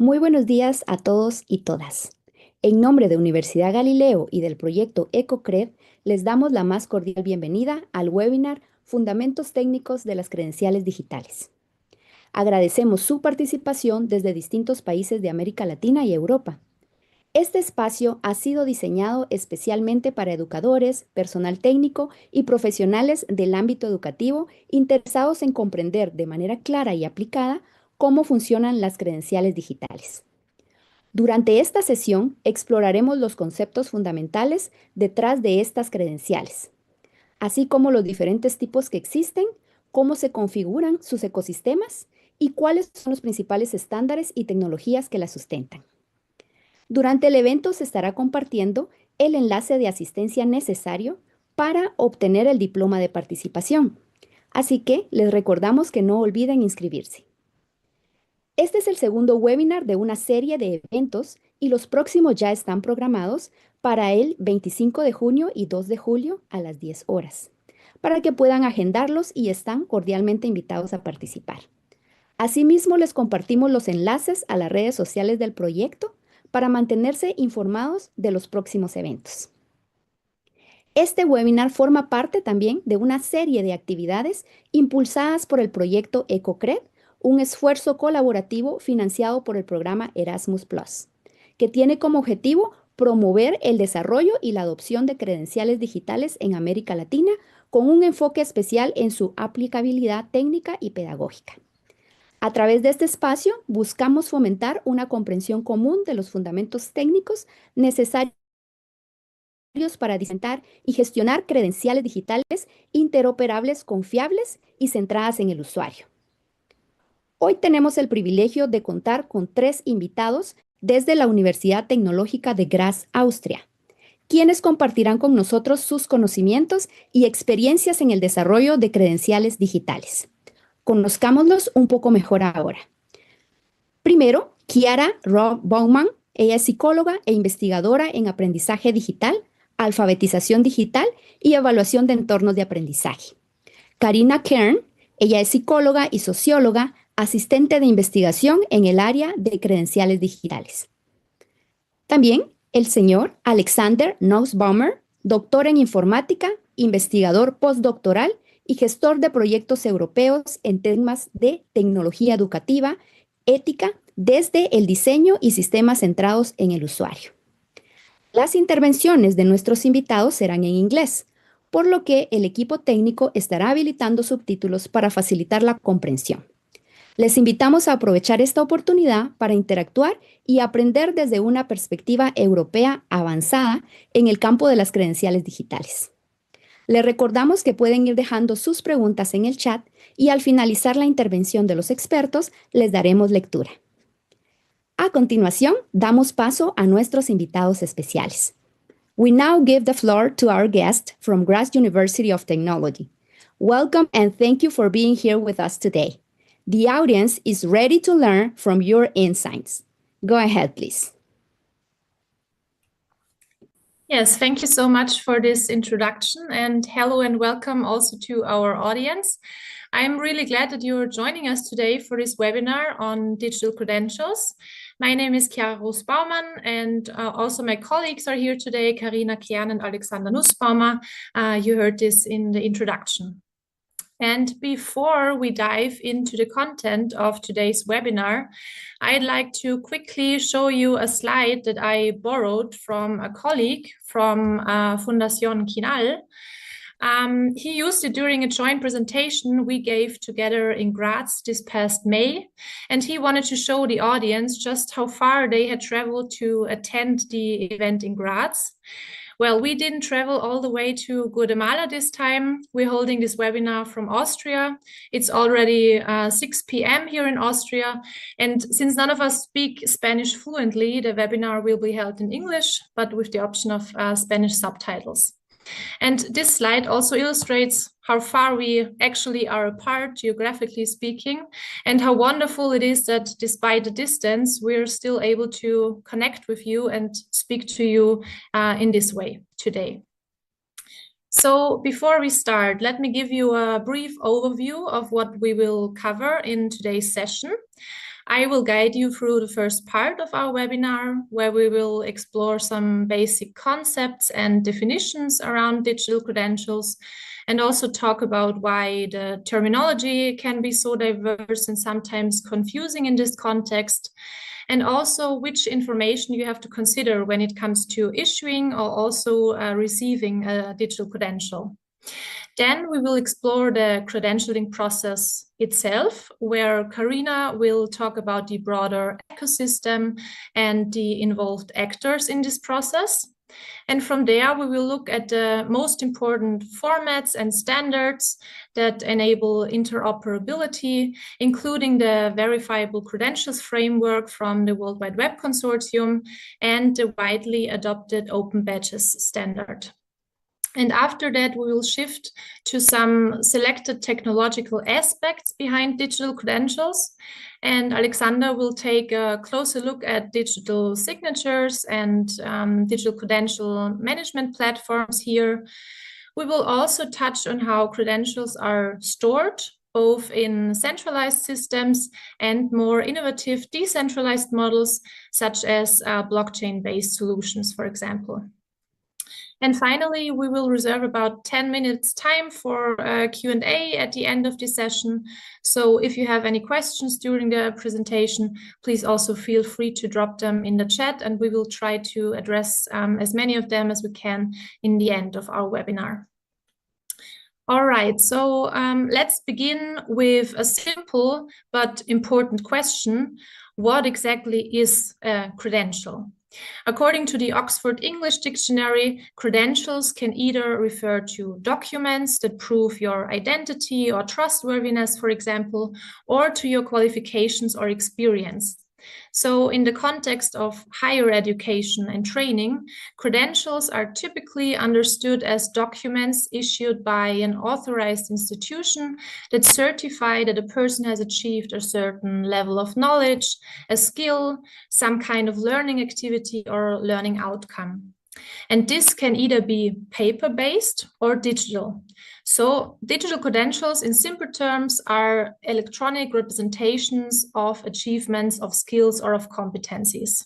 Muy buenos días a todos y todas. En nombre de Universidad Galileo y del proyecto EcoCred, les damos la más cordial bienvenida al webinar Fundamentos técnicos de las credenciales digitales. Agradecemos su participación desde distintos países de América Latina y Europa. Este espacio ha sido diseñado especialmente para educadores, personal técnico y profesionales del ámbito educativo interesados en comprender de manera clara y aplicada cómo funcionan las credenciales digitales. Durante esta sesión exploraremos los conceptos fundamentales detrás de estas credenciales, así como los diferentes tipos que existen, cómo se configuran sus ecosistemas y cuáles son los principales estándares y tecnologías que las sustentan. Durante el evento se estará compartiendo el enlace de asistencia necesario para obtener el diploma de participación, así que les recordamos que no olviden inscribirse. Este es el segundo webinar de una serie de eventos y los próximos ya están programados para el 25 de junio y 2 de julio a las 10 horas, para que puedan agendarlos y están cordialmente invitados a participar. Asimismo, les compartimos los enlaces a las redes sociales del proyecto para mantenerse informados de los próximos eventos. Este webinar forma parte también de una serie de actividades impulsadas por el proyecto EcoCred, un esfuerzo colaborativo financiado por el programa Erasmus+, que tiene como objetivo promover el desarrollo y la adopción de credenciales digitales en América Latina con un enfoque especial en su aplicabilidad técnica y pedagógica. A través de este espacio buscamos fomentar una comprensión común de los fundamentos técnicos necesarios para diseñar y gestionar credenciales digitales interoperables, confiables y centradas en el usuario. Hoy tenemos el privilegio de contar con 3 invitados desde la Universidad Tecnológica de Graz, Austria, quienes compartirán con nosotros sus conocimientos y experiencias en el desarrollo de credenciales digitales. Conozcámoslos un poco mejor ahora. Primero, Chiara Baumann. Ella es psicóloga e investigadora en aprendizaje digital, alfabetización digital y evaluación de entornos de aprendizaje. Karina Kern. Ella es psicóloga y socióloga, asistente de investigación en el área de credenciales digitales. También el señor Alexander Nussbaumer, doctor en informática, investigador postdoctoral y gestor de proyectos europeos en temas de tecnología educativa, ética, desde el diseño y sistemas centrados en el usuario. Las intervenciones de nuestros invitados serán en inglés, por lo que el equipo técnico estará habilitando subtítulos para facilitar la comprensión. Les invitamos a aprovechar esta oportunidad para interactuar y aprender desde una perspectiva europea avanzada en el campo de las credenciales digitales. Les recordamos que pueden ir dejando sus preguntas en el chat y al finalizar la intervención de los expertos les daremos lectura. A continuación, damos paso a nuestros invitados especiales. We now give the floor to our guest from Graz University of Technology. Welcome and thank you for being here with us today. The audience is ready to learn from your insights. Go ahead, please. Yes, thank you so much for this introduction, and hello and welcome also to our audience. I'm really glad that you're joining us today for this webinar on digital credentials. My name is Chiara Baumann, and also my colleagues are here today, Karina Kern and Alexander Nussbaumer. You heard this in the introduction. And before we dive into the content of today's webinar, I'd like to quickly show you a slide that I borrowed from a colleague from Fundación Quinal. He used it during a joint presentation we gave together in Graz this past May, and he wanted to show the audience just how far they had traveled to attend the event in Graz. Well, we didn't travel all the way to Guatemala this time. We're holding this webinar from Austria. It's already 6 p.m. here in Austria. And since none of us speak Spanish fluently, the webinar will be held in English, but with the option of Spanish subtitles. And this slide also illustrates how far we actually are apart, geographically speaking, and how wonderful it is that despite the distance, we're still able to connect with you and speak to you in this way today. So before we start, let me give you a brief overview of what we will cover in today's session. I will guide you through the first part of our webinar, where we will explore some basic concepts and definitions around digital credentials, and also talk about why the terminology can be so diverse and sometimes confusing in this context, and also which information you have to consider when it comes to issuing or also receiving a digital credential. Then we will explore the credentialing process itself, where Karina will talk about the broader ecosystem and the involved actors in this process. And from there, we will look at the most important formats and standards that enable interoperability, including the verifiable credentials framework from the World Wide Web Consortium and the widely adopted Open Badges standard. And after that, we will shift to some selected technological aspects behind digital credentials. And Alexander will take a closer look at digital signatures and digital credential management platforms here. We will also touch on how credentials are stored, both in centralized systems and more innovative decentralized models, such as blockchain-based solutions, for example. And finally, we will reserve about 10 minutes time for Q&A at the end of the session. So if you have any questions during the presentation, please also feel free to drop them in the chat, and we will try to address as many of them as we can in the end of our webinar. All right, so let's begin with a simple but important question. What exactly is a credential? According to the Oxford English Dictionary, credentials can either refer to documents that prove your identity or trustworthiness, for example, or to your qualifications or experience. So in the context of higher education and training, credentials are typically understood as documents issued by an authorized institution that certify that a person has achieved a certain level of knowledge, a skill, some kind of learning activity or learning outcome. And this can either be paper-based or digital. So digital credentials, in simple terms, are electronic representations of achievements, of skills, or of competencies.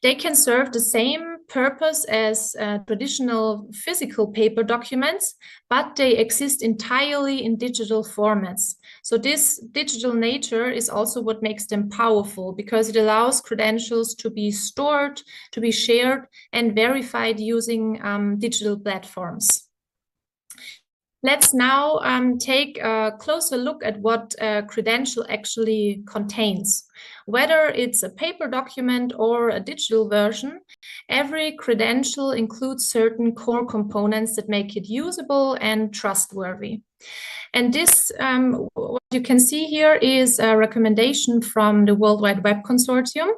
They can serve the same purpose as traditional physical paper documents, but they exist entirely in digital formats. So this digital nature is also what makes them powerful, because it allows credentials to be stored, to be shared, and verified using digital platforms. Let's now take a closer look at what a credential actually contains. Whether it's a paper document or a digital version, every credential includes certain core components that make it usable and trustworthy. And this, what you can see here, is a recommendation from the World Wide Web Consortium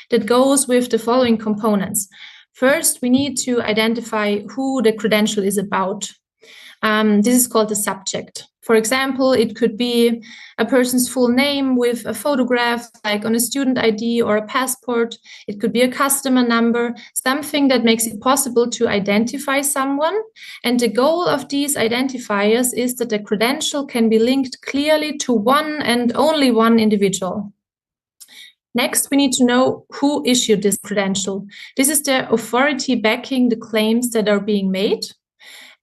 that goes with the following components. First, we need to identify who the credential is about. This is called the subject. For example, it could be a person's full name with a photograph, like on a student ID or a passport. It could be a customer number, something that makes it possible to identify someone. And the goal of these identifiers is that the credential can be linked clearly to one and only one individual. Next, we need to know who issued this credential. This is the authority backing the claims that are being made.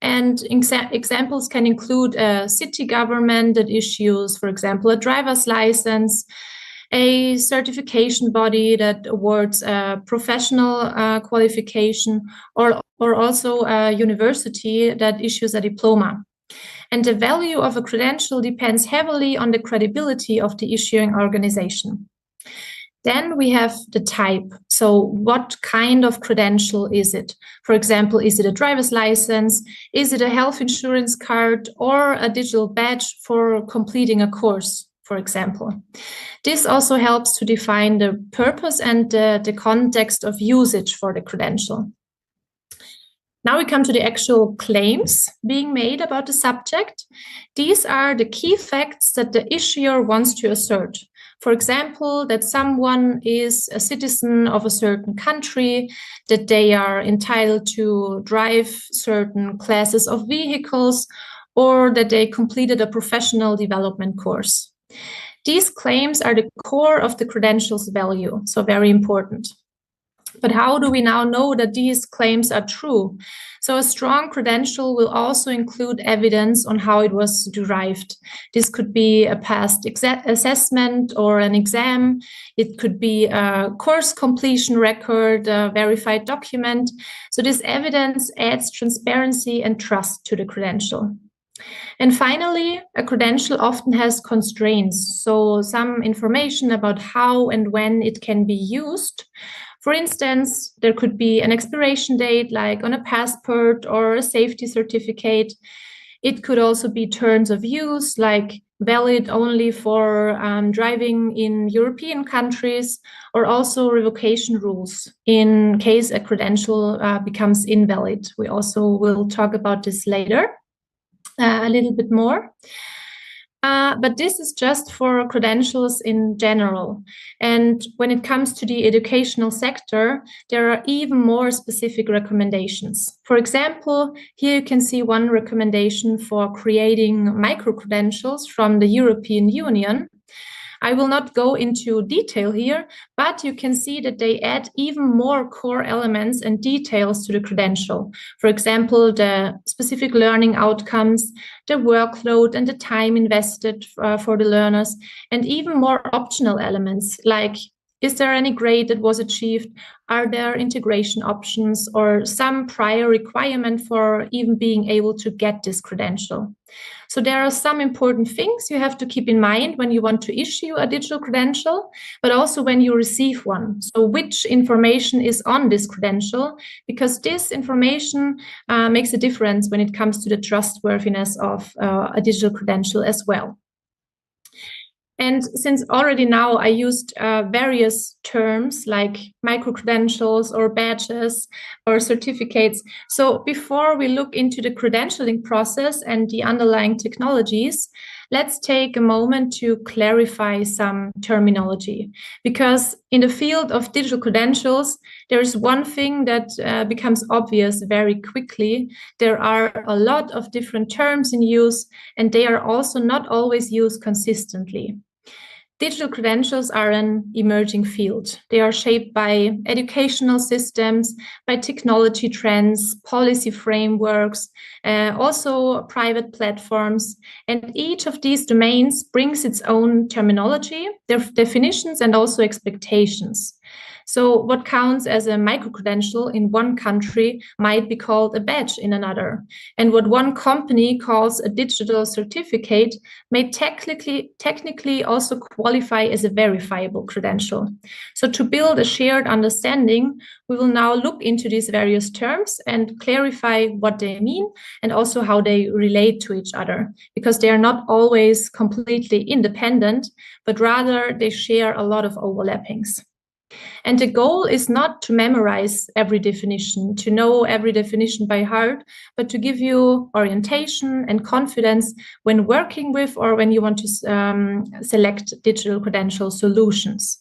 And examples can include a city government that issues, for example, a driver's license, a certification body that awards a professional qualification, or also a university that issues a diploma. And the value of a credential depends heavily on the credibility of the issuing organization. Then we have the type. So what kind of credential is it? For example, is it a driver's license? Is it a health insurance card or a digital badge for completing a course, for example? This also helps to define the purpose and the context of usage for the credential. Now we come to the actual claims being made about the subject. These are the key facts that the issuer wants to assert. For example, that someone is a citizen of a certain country, that they are entitled to drive certain classes of vehicles, or that they completed a professional development course. These claims are the core of the credential's value, so very important. But how do we now know that these claims are true? So a strong credential will also include evidence on how it was derived. This could be a past assessment or an exam. It could be a course completion record, a verified document. So this evidence adds transparency and trust to the credential. And finally, a credential often has constraints, so some information about how and when it can be used. For instance, there could be an expiration date, like on a passport or a safety certificate. It could also be terms of use, like valid only for driving in European countries, or also revocation rules in case a credential becomes invalid. We also will talk about this later a little bit more. But this is just for credentials in general. And when it comes to the educational sector, there are even more specific recommendations. For example, here you can see one recommendation for creating micro-credentials from the European Union. I will not go into detail here, but you can see that they add even more core elements and details to the credential. For example, the specific learning outcomes, the workload and the time invested for the learners, and even more optional elements like, is there any grade that was achieved? Are there integration options or some prior requirement for even being able to get this credential? So there are some important things you have to keep in mind when you want to issue a digital credential, but also when you receive one. So which information is on this credential? Because this information makes a difference when it comes to the trustworthiness of a digital credential as well. And since already now I used various terms like micro-credentials or badges or certificates. So before we look into the credentialing process and the underlying technologies, let's take a moment to clarify some terminology. Because in the field of digital credentials, there is one thing that becomes obvious very quickly. There are a lot of different terms in use, and they are also not always used consistently. Digital credentials are an emerging field. They are shaped by educational systems, by technology trends, policy frameworks, also private platforms. And each of these domains brings its own terminology, their definitions, and also expectations. So what counts as a micro-credential in one country might be called a badge in another. And what one company calls a digital certificate may technically also qualify as a verifiable credential. So to build a shared understanding, we will now look into these various terms and clarify what they mean and also how they relate to each other, because they are not always completely independent, but rather they share a lot of overlappings. And the goal is not to memorize every definition, to know every definition by heart, but to give you orientation and confidence when working with or when you want to select digital credential solutions.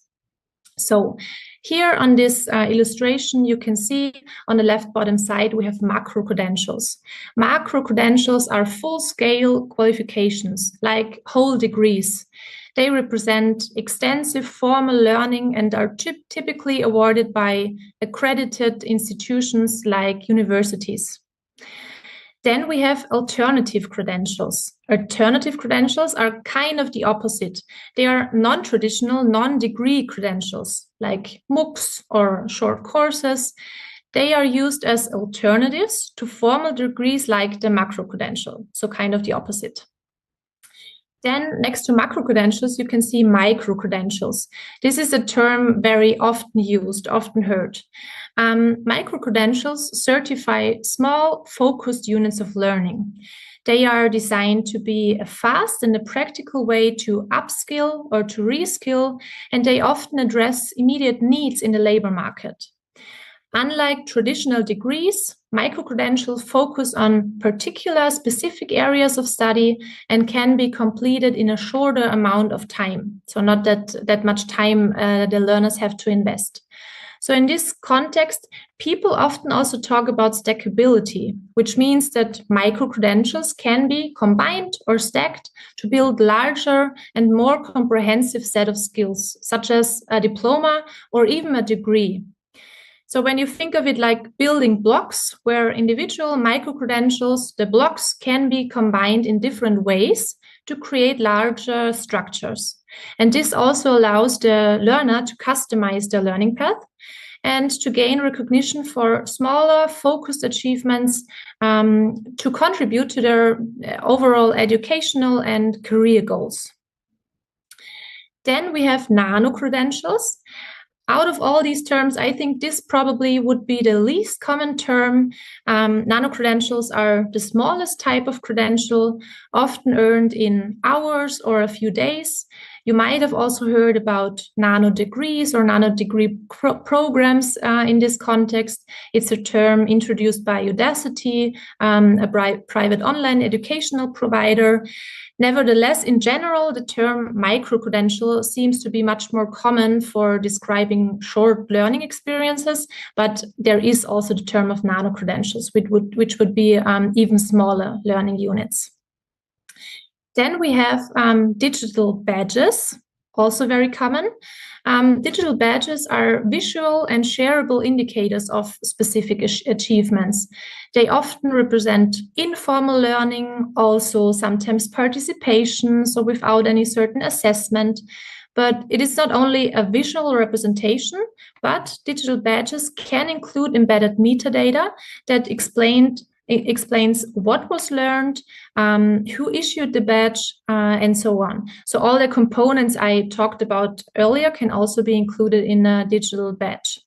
So here on this illustration, you can see on the left bottom side, we have macro credentials. Macro credentials are full-scale qualifications, like whole degrees. They represent extensive formal learning and are typically awarded by accredited institutions like universities. Then we have alternative credentials. Alternative credentials are kind of the opposite. They are non-traditional, non-degree credentials like MOOCs or short courses. They are used as alternatives to formal degrees like the macro credential, so kind of the opposite. Then next to macro credentials, you can see micro credentials. This is a term very often used, often heard. Micro credentials certify small focused units of learning. They are designed to be a fast and a practical way to upskill or to reskill, and they often address immediate needs in the labor market. Unlike traditional degrees, micro-credentials focus on particular specific areas of study and can be completed in a shorter amount of time. So not that much time the learners have to invest. So in this context, people often also talk about stackability, which means that micro-credentials can be combined or stacked to build larger and more comprehensive set of skills, such as a diploma or even a degree. So when you think of it like building blocks, where individual micro-credentials, the blocks can be combined in different ways to create larger structures. And this also allows the learner to customize their learning path and to gain recognition for smaller, focused achievements to contribute to their overall educational and career goals. Then we have nano-credentials. Out of all these terms, I think this probably would be the least common term. Nano-credentials are the smallest type of credential, often earned in hours or a few days. You might have also heard about nano degrees or nano degree programs in this context. It's a term introduced by Udacity, a private online educational provider. Nevertheless, in general, the term micro-credential seems to be much more common for describing short learning experiences, but there is also the term of nano-credentials, which would be even smaller learning units. Then we have digital badges, also very common. Digital badges are visual and shareable indicators of specific achievements. They often represent informal learning, also sometimes participation, so without any certain assessment. But it is not only a visual representation, but digital badges can include embedded metadata that explains what was learned, who issued the badge, and so on. So all the components I talked about earlier can also be included in a digital badge.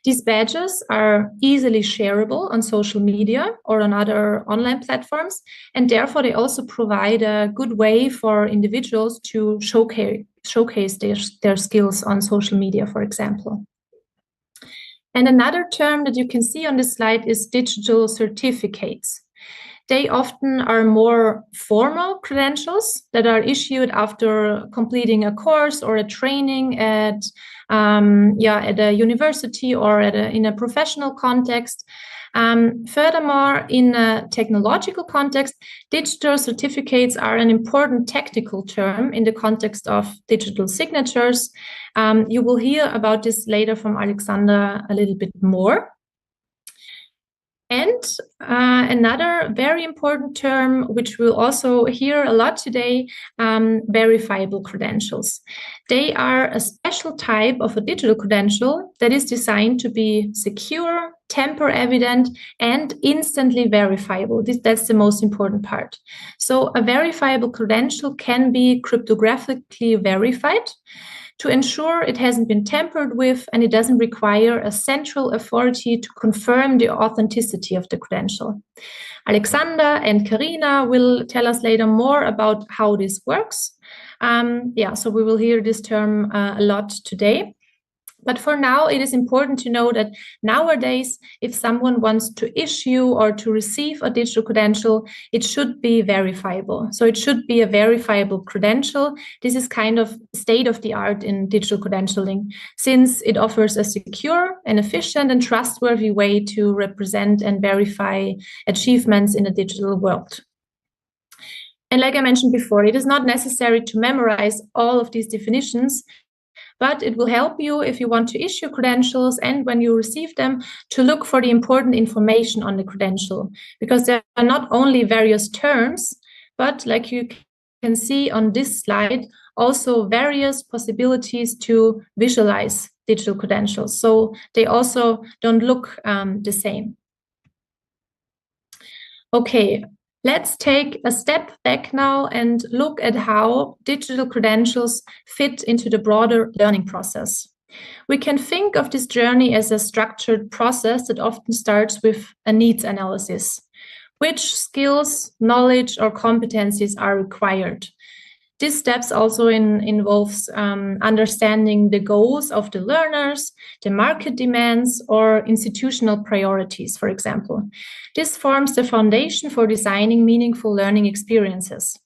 These badges are easily shareable on social media or on other online platforms, and therefore they also provide a good way for individuals to showcase their skills on social media, for example. And another term that you can see on this slide is digital certificates. They often are more formal credentials that are issued after completing a course or a training at a university or in a professional context. Furthermore, in a technological context, digital certificates are an important technical term in the context of digital signatures. You will hear about this later from Alexander a little bit more. And another very important term, which we'll also hear a lot today, verifiable credentials. They are a special type of a digital credential that is designed to be secure, tamper evident, and instantly verifiable. That's the most important part. So a verifiable credential can be cryptographically verified to ensure it hasn't been tampered with and it doesn't require a central authority to confirm the authenticity of the credential. Alexander and Karina will tell us later more about how this works. So we will hear this term a lot today. But for now, it is important to know that nowadays, if someone wants to issue or to receive a digital credential, it should be verifiable. So it should be a verifiable credential. This is kind of state of the art in digital credentialing, since it offers a secure and efficient and trustworthy way to represent and verify achievements in a digital world. And like I mentioned before, it is not necessary to memorize all of these definitions, but it will help you if you want to issue credentials and when you receive them to look for the important information on the credential, because there are not only various terms, but like you can see on this slide, also various possibilities to visualize digital credentials. So they also don't look the same. Okay. Let's take a step back now and look at how digital credentials fit into the broader learning process. We can think of this journey as a structured process that often starts with a needs analysis. Which skills, knowledge, or competencies are required? These steps also involves understanding the goals of the learners, the market demands, or institutional priorities, for example. This forms the foundation for designing meaningful learning experiences.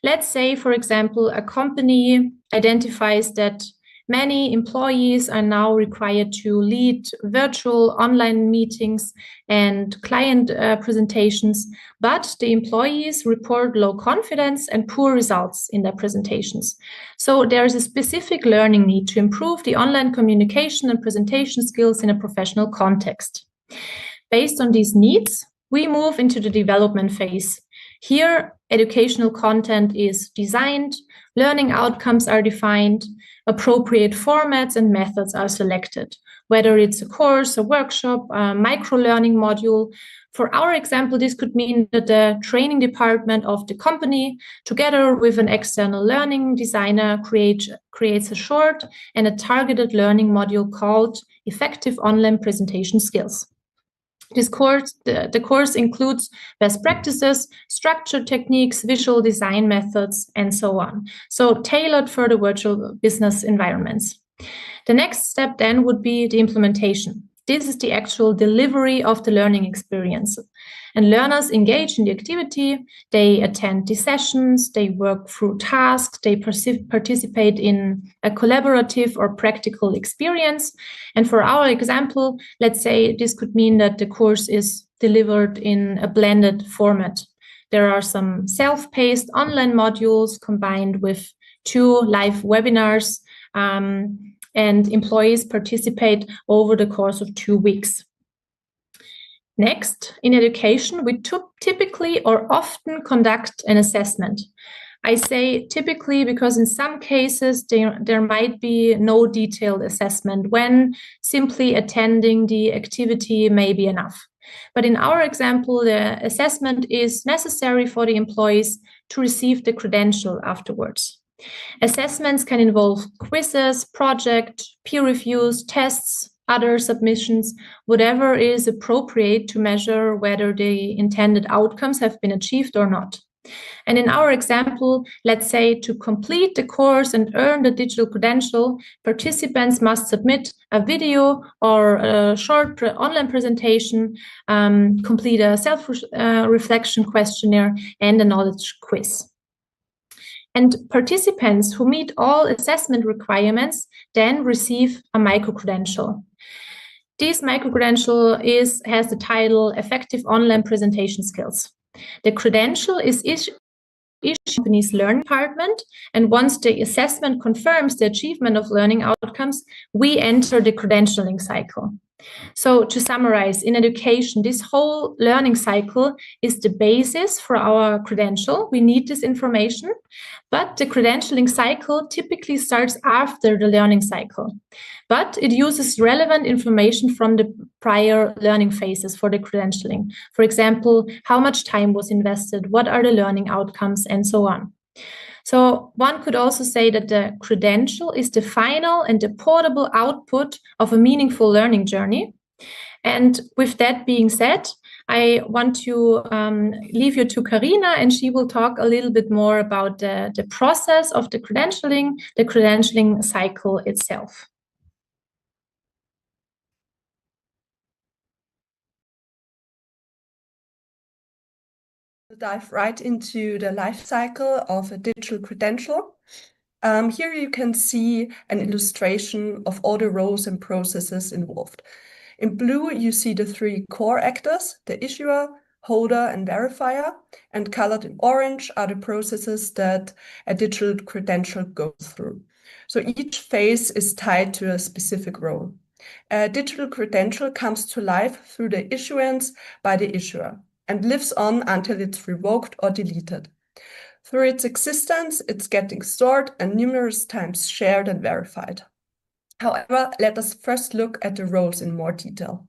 Let's say, for example, a company identifies that Many employees are now required to lead virtual online meetings and client presentations, but the employees report low confidence and poor results in their presentations. So there is a specific learning need to improve the online communication and presentation skills in a professional context. Based on these needs, we move into the development phase. Here, educational content is designed, learning outcomes are defined, appropriate formats and methods are selected, whether it's a course, a workshop, a micro-learning module. For our example, this could mean that the training department of the company, together with an external learning designer, creates a short and a targeted learning module called Effective Online Presentation Skills. This course, the course includes best practices, structured techniques, visual design methods, and so on. So tailored for the virtual business environments. The next step then would be the implementation. This is the actual delivery of the learning experience. And learners engage in the activity, they attend the sessions, they work through tasks, they participate in a collaborative or practical experience. And for our example, let's say this could mean that the course is delivered in a blended format. There are some self-paced online modules combined with 2 live webinars, and employees participate over the course of 2 weeks. Next, in education, we typically or often conduct an assessment. I say typically because in some cases there might be no detailed assessment when simply attending the activity may be enough. But in our example, the assessment is necessary for the employees to receive the credential afterwards. Assessments can involve quizzes, project, peer reviews, tests, other submissions, whatever is appropriate to measure whether the intended outcomes have been achieved or not. And in our example, let's say to complete the course and earn the digital credential, participants must submit a video or a short online presentation, complete a self-reflection questionnaire and a knowledge quiz. And participants who meet all assessment requirements then receive a micro-credential. This micro-credential has the title Effective Online Presentation Skills. The credential is issued by the company's learning department, and once the assessment confirms the achievement of learning outcomes, we enter the credentialing cycle. So to summarize, in education, this whole learning cycle is the basis for our credential. We need this information, but the credentialing cycle typically starts after the learning cycle. But it uses relevant information from the prior learning phases for the credentialing. For example, how much time was invested, what are the learning outcomes, and so on. So one could also say that the credential is the final and the portable output of a meaningful learning journey. And with that being said, I want to leave you to Karina, and she will talk a little bit more about the process of the credentialing cycle itself. Dive right into the life cycle of a digital credential. Here you can see an illustration of all the roles and processes involved. In blue, you see the 3 core actors, the issuer, holder, and verifier, and colored in orange are the processes that a digital credential goes through. So each phase is tied to a specific role. A digital credential comes to life through the issuance by the issuer and lives on until it's revoked or deleted. Through its existence, it's getting stored and numerous times shared and verified. However, let us first look at the roles in more detail.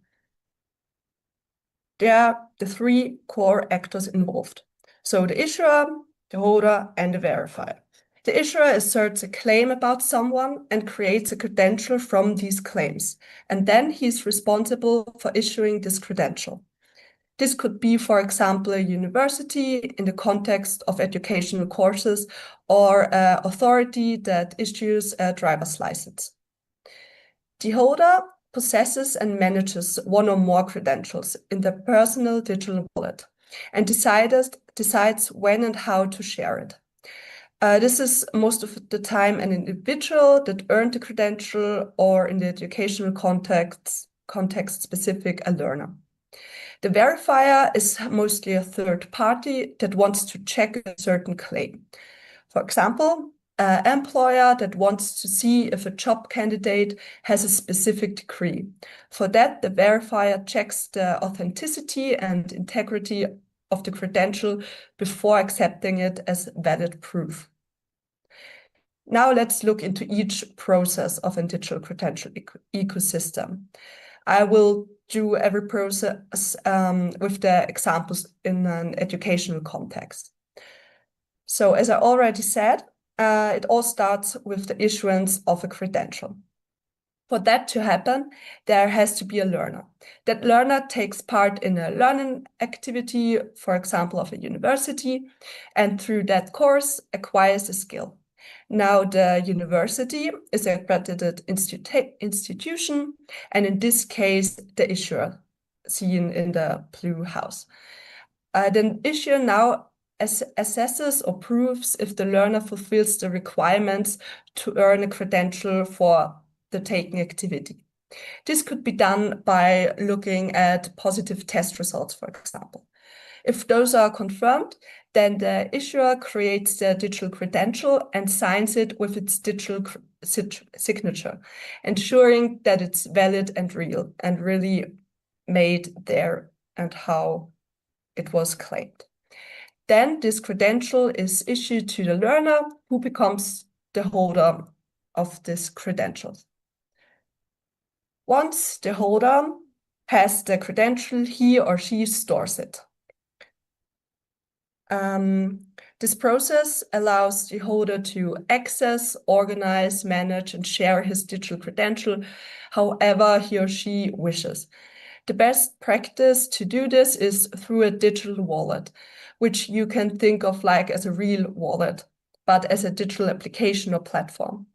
There are the 3 core actors involved. So the issuer, the holder, and the verifier. The issuer asserts a claim about someone and creates a credential from these claims, and then he's responsible for issuing this credential. This could be, for example, a university in the context of educational courses, or an authority that issues a driver's license. The holder possesses and manages 1 or more credentials in their personal digital wallet and decides when and how to share it. This is most of the time an individual that earned the credential, or in the educational context specific, a learner. The verifier is mostly a third party that wants to check a certain claim. For example, an employer that wants to see if a job candidate has a specific degree. For that, the verifier checks the authenticity and integrity of the credential before accepting it as valid proof. Now let's look into each process of a digital credential ecosystem. I will do every process with the examples in an educational context. So as I already said, it all starts with the issuance of a credential. For that to happen, there has to be a learner. That learner takes part in a learning activity, for example, of a university, and through that course acquires a skill. Now the university is an accredited institution, and in this case, the issuer, seen in the blue house. The issuer now assesses or proves if the learner fulfills the requirements to earn a credential for the taking activity. This could be done by looking at positive test results, for example. If those are confirmed, then the issuer creates the digital credential and signs it with its digital signature, ensuring that it's valid and real and really made there and how it was claimed. Then this credential is issued to the learner, who becomes the holder of this credential. Once the holder has the credential, he or she stores it. This process allows the holder to access, organize, manage, and share his digital credential however he or she wishes. The best practice to do this is through a digital wallet, which you can think of like as a real wallet, but as a digital application or platform.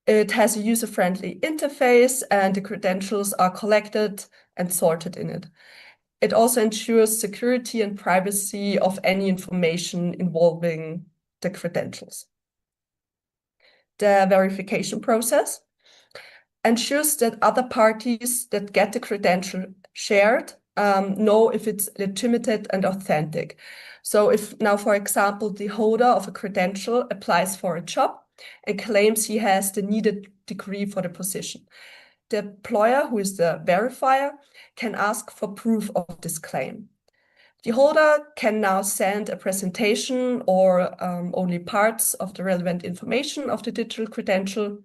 It has a user-friendly interface, and the credentials are collected and sorted in it. It also ensures security and privacy of any information involving the credentials. The verification process ensures that other parties that get the credential shared know if it's legitimate and authentic. So if now, for example, the holder of a credential applies for a job and claims he has the needed degree for the position, the employer, who is the verifier, can ask for proof of this claim. The holder can now send a presentation or only parts of the relevant information of the digital credential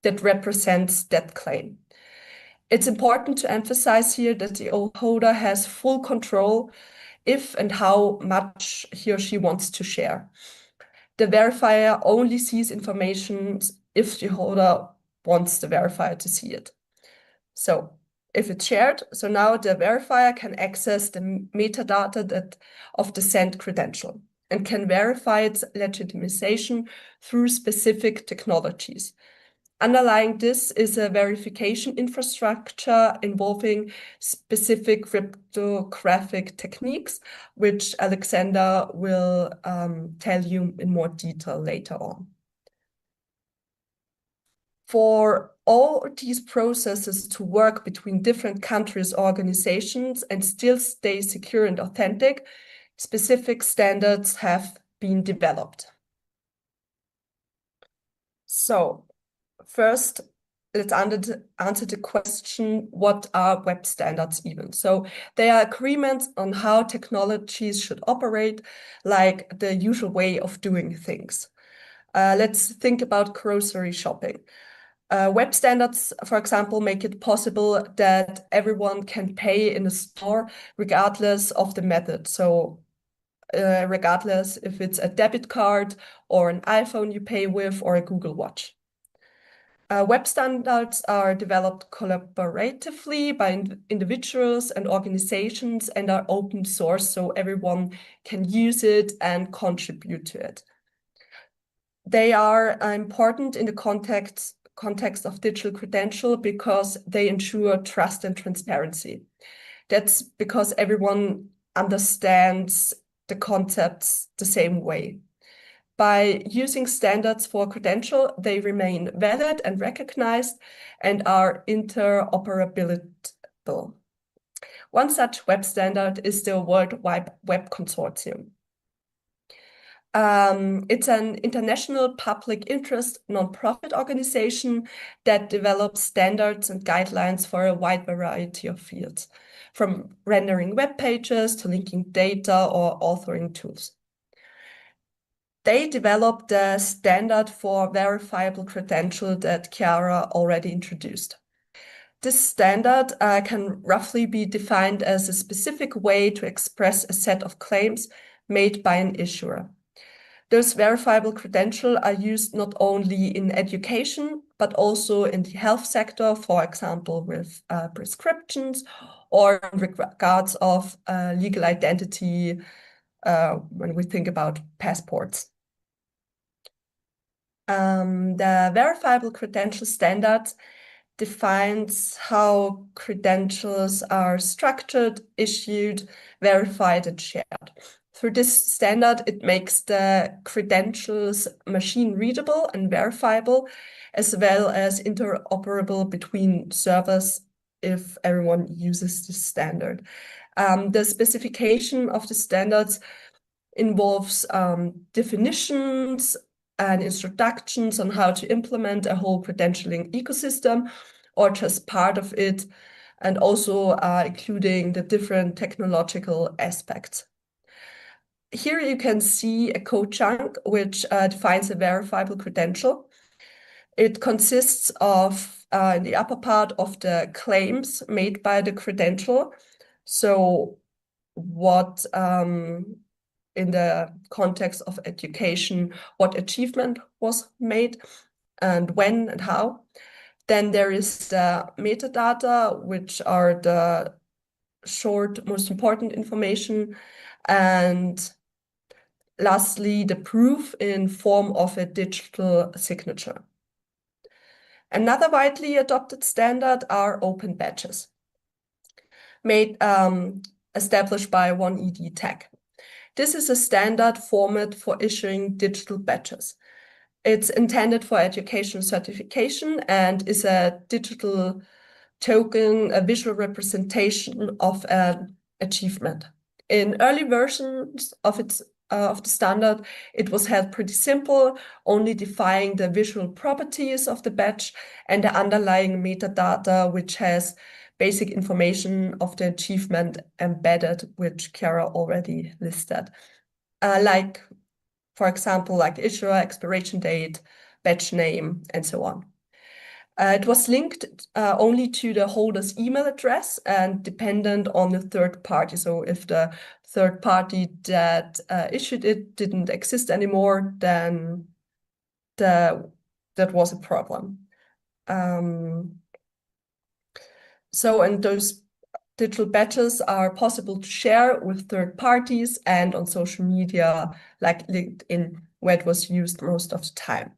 that represents that claim. It's important to emphasize here that the holder has full control if and how much he or she wants to share. The verifier only sees information if the holder wants the verifier to see it. So if it's shared, so now the verifier can access the metadata of the sent credential and can verify its legitimization through specific technologies. Underlying this is a verification infrastructure involving specific cryptographic techniques, which Alexander will tell you in more detail later on. For all these processes to work between different countries' organizations and still stay secure and authentic, specific standards have been developed. So, first, let's answer the question, what are web standards even? So they are agreements on how technologies should operate, like the usual way of doing things. Let's think about grocery shopping. Web standards, for example, make it possible that everyone can pay in a store regardless of the method. So regardless if it's a debit card or an iPhone you pay with or a Google Watch. Web standards are developed collaboratively by individuals and organizations and are open source, so everyone can use it and contribute to it. They are important in the context of digital credential because they ensure trust and transparency. That's because everyone understands the concepts the same way. By using standards for credential, they remain valid and recognized and are interoperable. One such web standard is the World Wide Web Consortium. It's an international public interest nonprofit organization that develops standards and guidelines for a wide variety of fields, from rendering web pages to linking data or authoring tools. They developed the standard for verifiable credential that Chiara already introduced. This standard can roughly be defined as a specific way to express a set of claims made by an issuer. Those verifiable credentials are used not only in education, but also in the health sector, for example, with prescriptions or in regards of legal identity when we think about passports. The verifiable credential standard defines how credentials are structured, issued, verified, and shared. Through this standard, it makes the credentials machine readable and verifiable, as well as interoperable between servers if everyone uses this standard. The specification of the standards involves definitions and instructions on how to implement a whole credentialing ecosystem or just part of it, and also including the different technological aspects. Here you can see a code chunk which defines a verifiable credential. It consists of, in the upper part, of the claims made by the credential. So what, in the context of education, what achievement was made and when and how. Then there is the metadata, which are the short, most important information. And lastly, the proof in form of a digital signature. Another widely adopted standard are open badges, established by 1ED Tech. This is a standard format for issuing digital badges. It's intended for educational certification and is a digital token, a visual representation of an achievement. In early versions of the standard, it was held pretty simple, only defining the visual properties of the badge and the underlying metadata, which has basic information of the achievement embedded, which Chiara already listed. Like, for example, like issuer, expiration date, badge name, and so on. It was linked only to the holder's email address and dependent on the third party. So if the third party that issued it didn't exist anymore, then that was a problem. And those digital badges are possible to share with third parties and on social media, like LinkedIn, where it was used most of the time.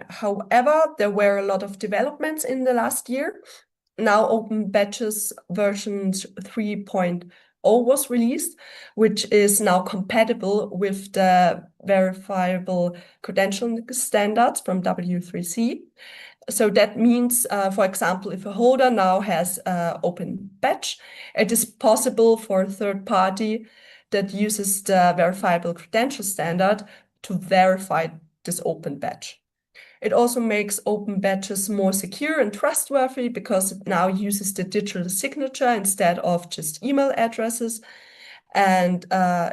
However, there were a lot of developments in the last year. Now Open Badges version 3.0 was released, which is now compatible with the verifiable credential standards from W3C. So that means, for example, if a holder now has an open badge, it is possible for a third party that uses the verifiable credential standard to verify this open badge. It also makes open badges more secure and trustworthy because it now uses the digital signature instead of just email addresses. And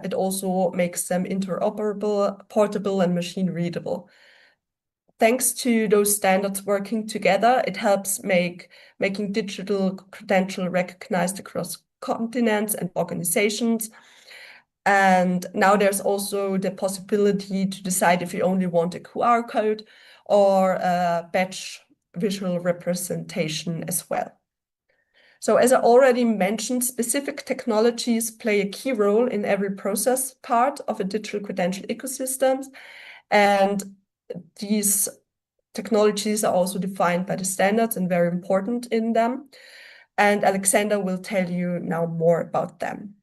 it also makes them interoperable, portable, and machine readable. Thanks to those standards working together, it helps making digital credential recognized across continents and organizations. And now there's also the possibility to decide if you only want a QR code or a badge visual representation as well. So as I already mentioned, specific technologies play a key role in every process part of a digital credential ecosystem. And these technologies are also defined by the standards and very important in them. And Alexander will tell you now more about them.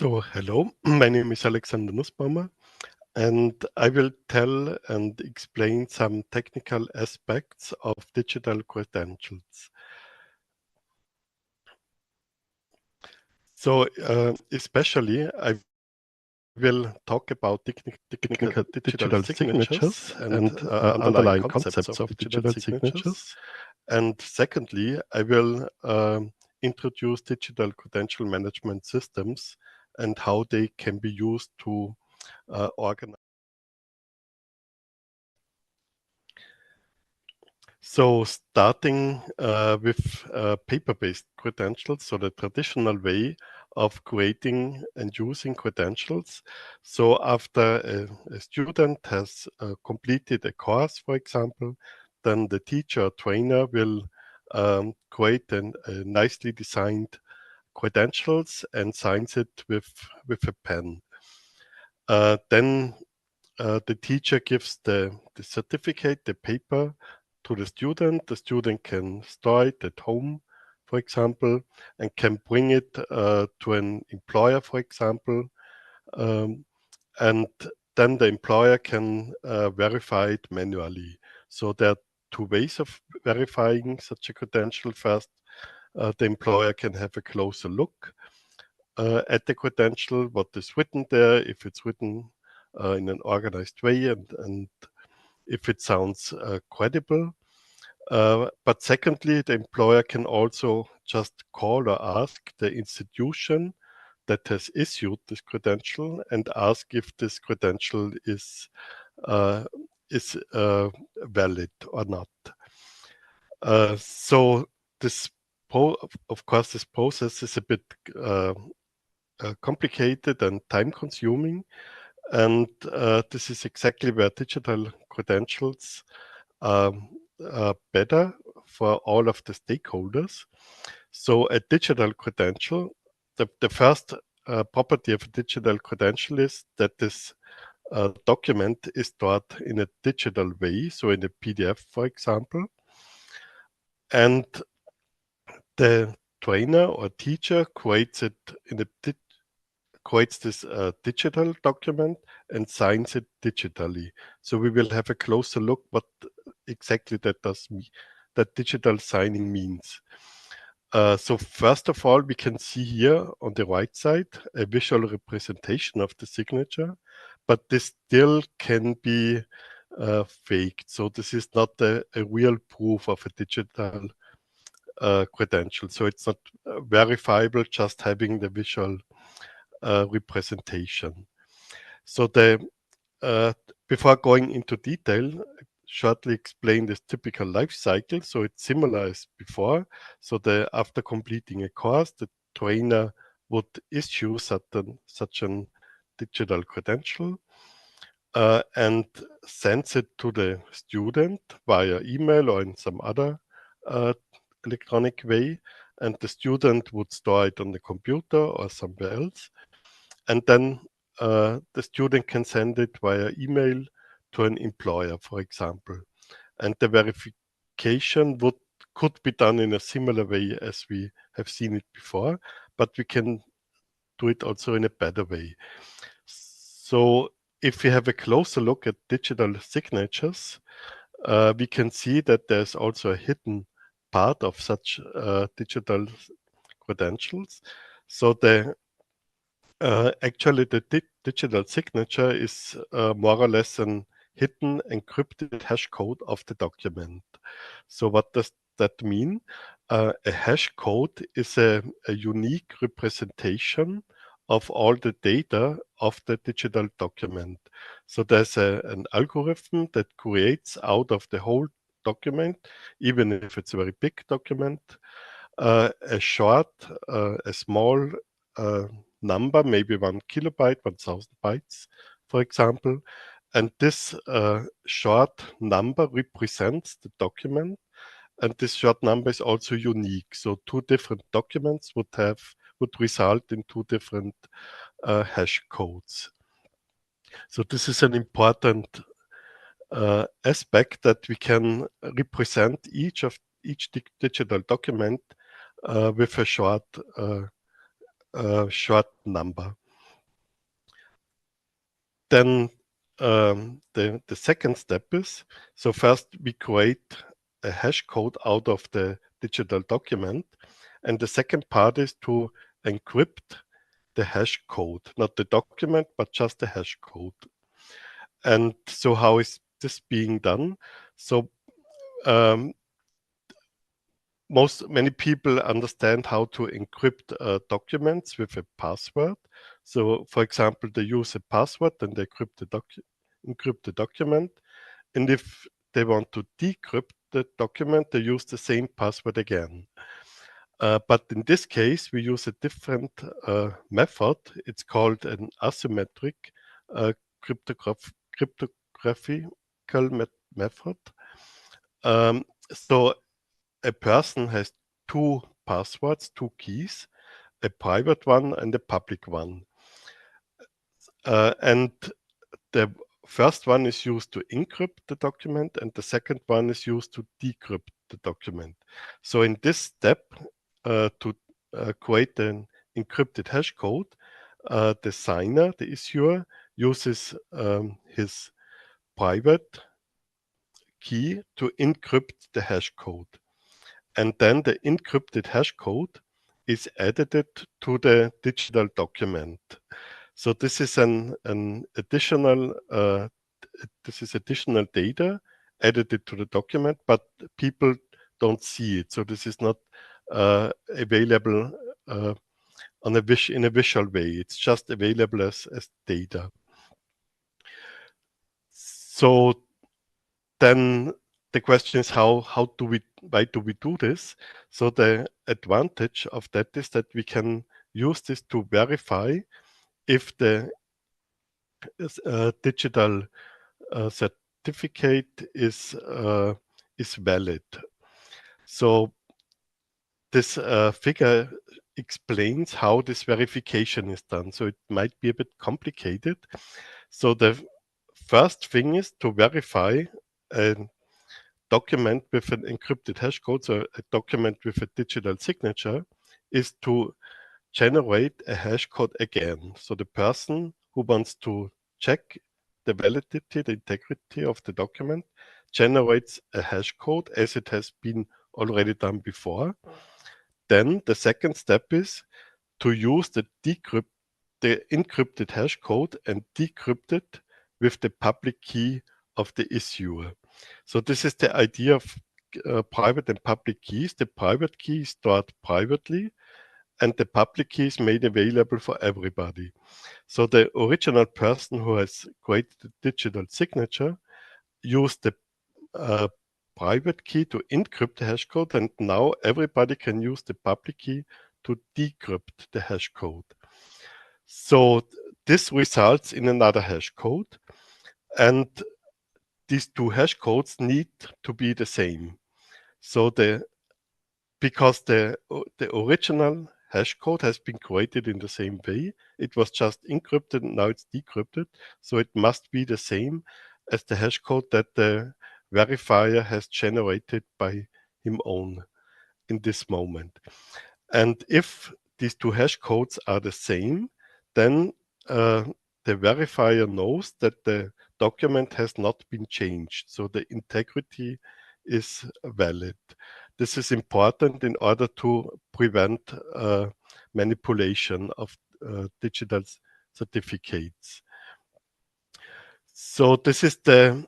So, hello, my name is Alexander Nussbaumer, and I will tell and explain some technical aspects of digital credentials. So, especially, I will talk about technical digital signatures and underlying concepts of digital signatures. And secondly, I will introduce digital credential management systems and how they can be used to organize. So starting with paper-based credentials, so the traditional way of creating and using credentials. So after a student has completed a course, for example, then the teacher or trainer will create a nicely designed credentials and signs it with a pen. Then the teacher gives the certificate, the paper, to the student. The student can store it at home, for example, and can bring it to an employer, for example, and then the employer can verify it manually. So there are two ways of verifying such a credential. First, the employer can have a closer look at the credential, what is written there, if it's written in an organized way, and if it sounds credible. But secondly, the employer can also just call or ask the institution that has issued this credential and ask if this credential is valid or not. So this, of course, this process is a bit complicated and time-consuming, and this is exactly where digital credentials are better for all of the stakeholders. So a digital credential, the first property of a digital credential is that this document is stored in a digital way, so in a PDF, for example, and the trainer or teacher creates it in a creates this digital document and signs it digitally. So we will have a closer look what exactly that digital signing means. So first of all, we can see here on the right side a visual representation of the signature, but this still can be faked. So this is not a real proof of a digital credential. So it's not verifiable just having the visual representation. So before going into detail, shortly explain this typical life cycle. So it's similar as before. So after completing a course, the trainer would issue such an digital credential and sends it to the student via email or in some other electronic way. And the student would store it on the computer or somewhere else. And then the student can send it via email to an employer, for example. And the verification could be done in a similar way as we have seen it before, but we can do it also in a better way. So if we have a closer look at digital signatures, we can see that there's also a hidden part of such digital credentials. So actually, the digital signature is more or less an hidden encrypted hash code of the document. So what does that mean? A hash code is a unique representation of all the data of the digital document. So there's an algorithm that creates out of the whole document, even if it's a very big document, a small number, maybe 1 kilobyte, 1000 bytes, for example. And this short number represents the document. And this short number is also unique. So two different documents would result in two different hash codes. So this is an important aspect that we can represent each digital document with a short number. then the second step is, so first we create a hash code out of the digital document, and the second part is to encrypt the hash code, not the document, but just the hash code. And so how is this being done? So many people understand how to encrypt documents with a password. So for example, they use a password and they encrypt the document. And if they want to decrypt the document, they use the same password again. But in this case, we use a different method. It's called an asymmetric cryptographical method. So a person has two passwords, two keys, a private one and a public one. And the first one is used to encrypt the document, and the second one is used to decrypt the document. So in this step, to create an encrypted hash code, the signer, the issuer, uses his private key to encrypt the hash code. And then the encrypted hash code is edited to the digital document. So this is an additional additional data added to the document, but people don't see it. So this is not available in a visual way. It's just available as data. So then the question is why do we do this? So the advantage of that is that we can use this to verify if the digital certificate is valid. So this figure explains how this verification is done. So it might be a bit complicated. So the first thing is to verify a document with an encrypted hash code, so a document with a digital signature, is to generate a hash code again. So the person who wants to check the validity, the integrity of the document, generates a hash code as it has been already done before. Then the second step is to use the encrypted hash code and decrypt it with the public key of the issuer. So this is the idea of private and public keys. The private key is stored privately, and the public key is made available for everybody. So the original person who has created the digital signature used the private key to encrypt the hash code, and now everybody can use the public key to decrypt the hash code. So this results in another hash code, and these two hash codes need to be the same. So because the original hash code has been created in the same way, it was just encrypted and now it's decrypted. So it must be the same as the hash code that the verifier has generated by him own in this moment. And if these two hash codes are the same, then the verifier knows that the document has not been changed. So the integrity is valid. This is important in order to prevent manipulation of digital certificates. So this is the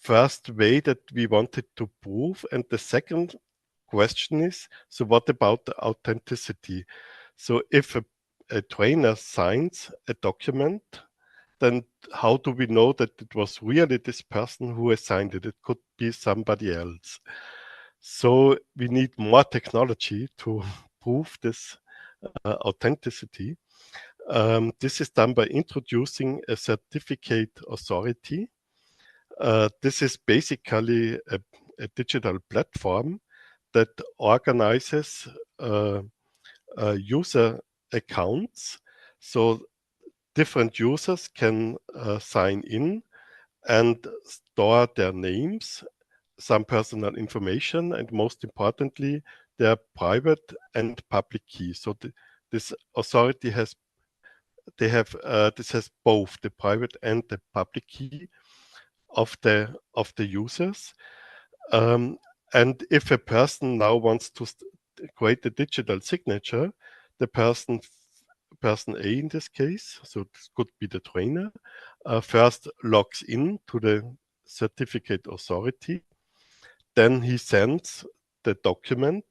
first way that we wanted to prove. And the second question is, so what about the authenticity? So if a trainer signs a document, then how do we know that it was really this person who has signed it? It could be somebody else. So we need more technology to prove this authenticity. This is done by introducing a certificate authority. This is basically a digital platform that organizes user accounts. So different users can sign in and store their names, some personal information, and most importantly, their private and public keys. So this authority has they have this has both the private and the public key of the users. And if a person now wants to create a digital signature, the person A in this case, so this could be the trainer, first logs in to the certificate authority. Then he sends the document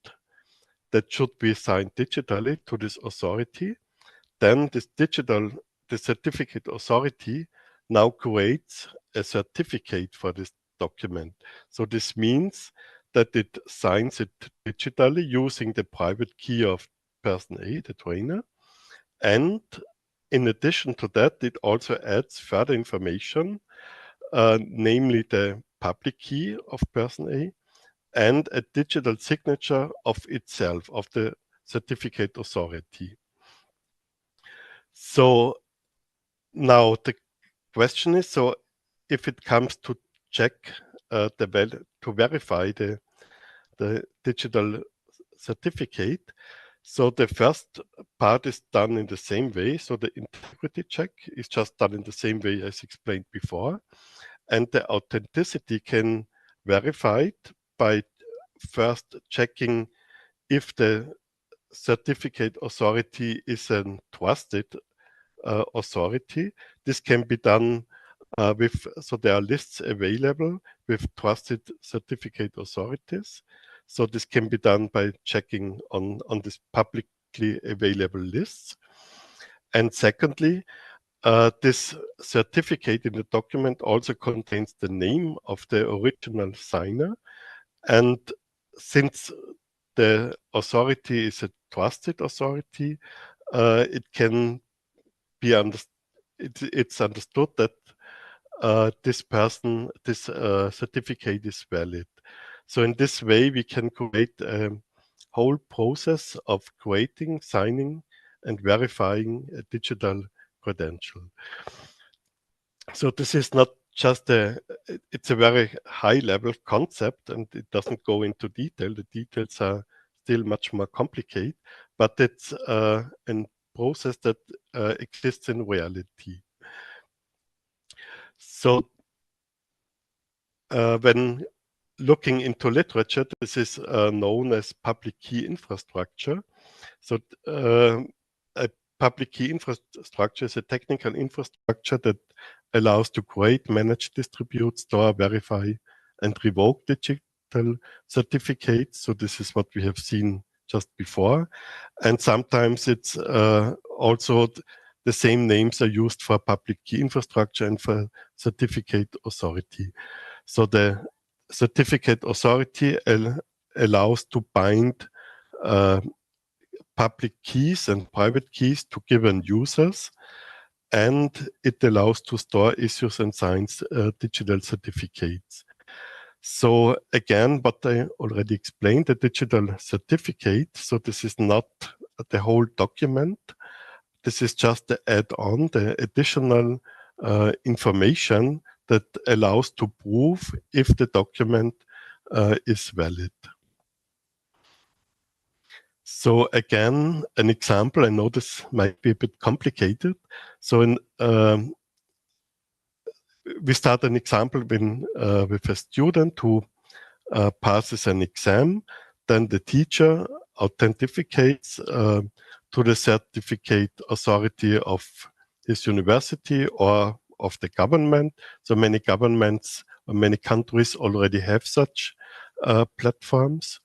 that should be signed digitally to this authority. Then the certificate authority now creates a certificate for this document. So this means that it signs it digitally using the private key of person A, the trainer. And in addition to that, it also adds further information, namely the public key of person A and a digital signature of itself, of the certificate authority. So now the question is, so if it comes to check to verify the digital certificate, so the first part is done in the same way. So the integrity check is just done in the same way as explained before. And the authenticity can verify it by first checking if the certificate authority is a trusted authority. This can be done so there are lists available with trusted certificate authorities. So this can be done by checking on this publicly available lists. And secondly, this certificate in the document also contains the name of the original signer. And since the authority is a trusted authority, it can be it's understood that this certificate is valid. So in this way, we can create a whole process of creating, signing, and verifying a digital credential. So this is not just it's a very high level concept, and it doesn't go into detail. The details are still much more complicated, but it's a process that exists in reality. So when looking into literature, this is known as public key infrastructure. So a public key infrastructure is a technical infrastructure that allows to create, manage, distribute, store, verify, and revoke digital certificates. So this is what we have seen just before. And sometimes it's also the same names are used for public key infrastructure and for certificate authority. So the certificate authority allows to bind public keys and private keys to given users, and it allows to store, issues, and signs digital certificates. So again, what I already explained, the digital certificate, so this is not the whole document. This is just the add-on, the additional information that allows to prove if the document is valid. So again, an example, I know this might be a bit complicated. So we start an example with a student who passes an exam. Then the teacher authenticates to the certificate authority of his university or of the government. So many governments or many countries already have such platforms.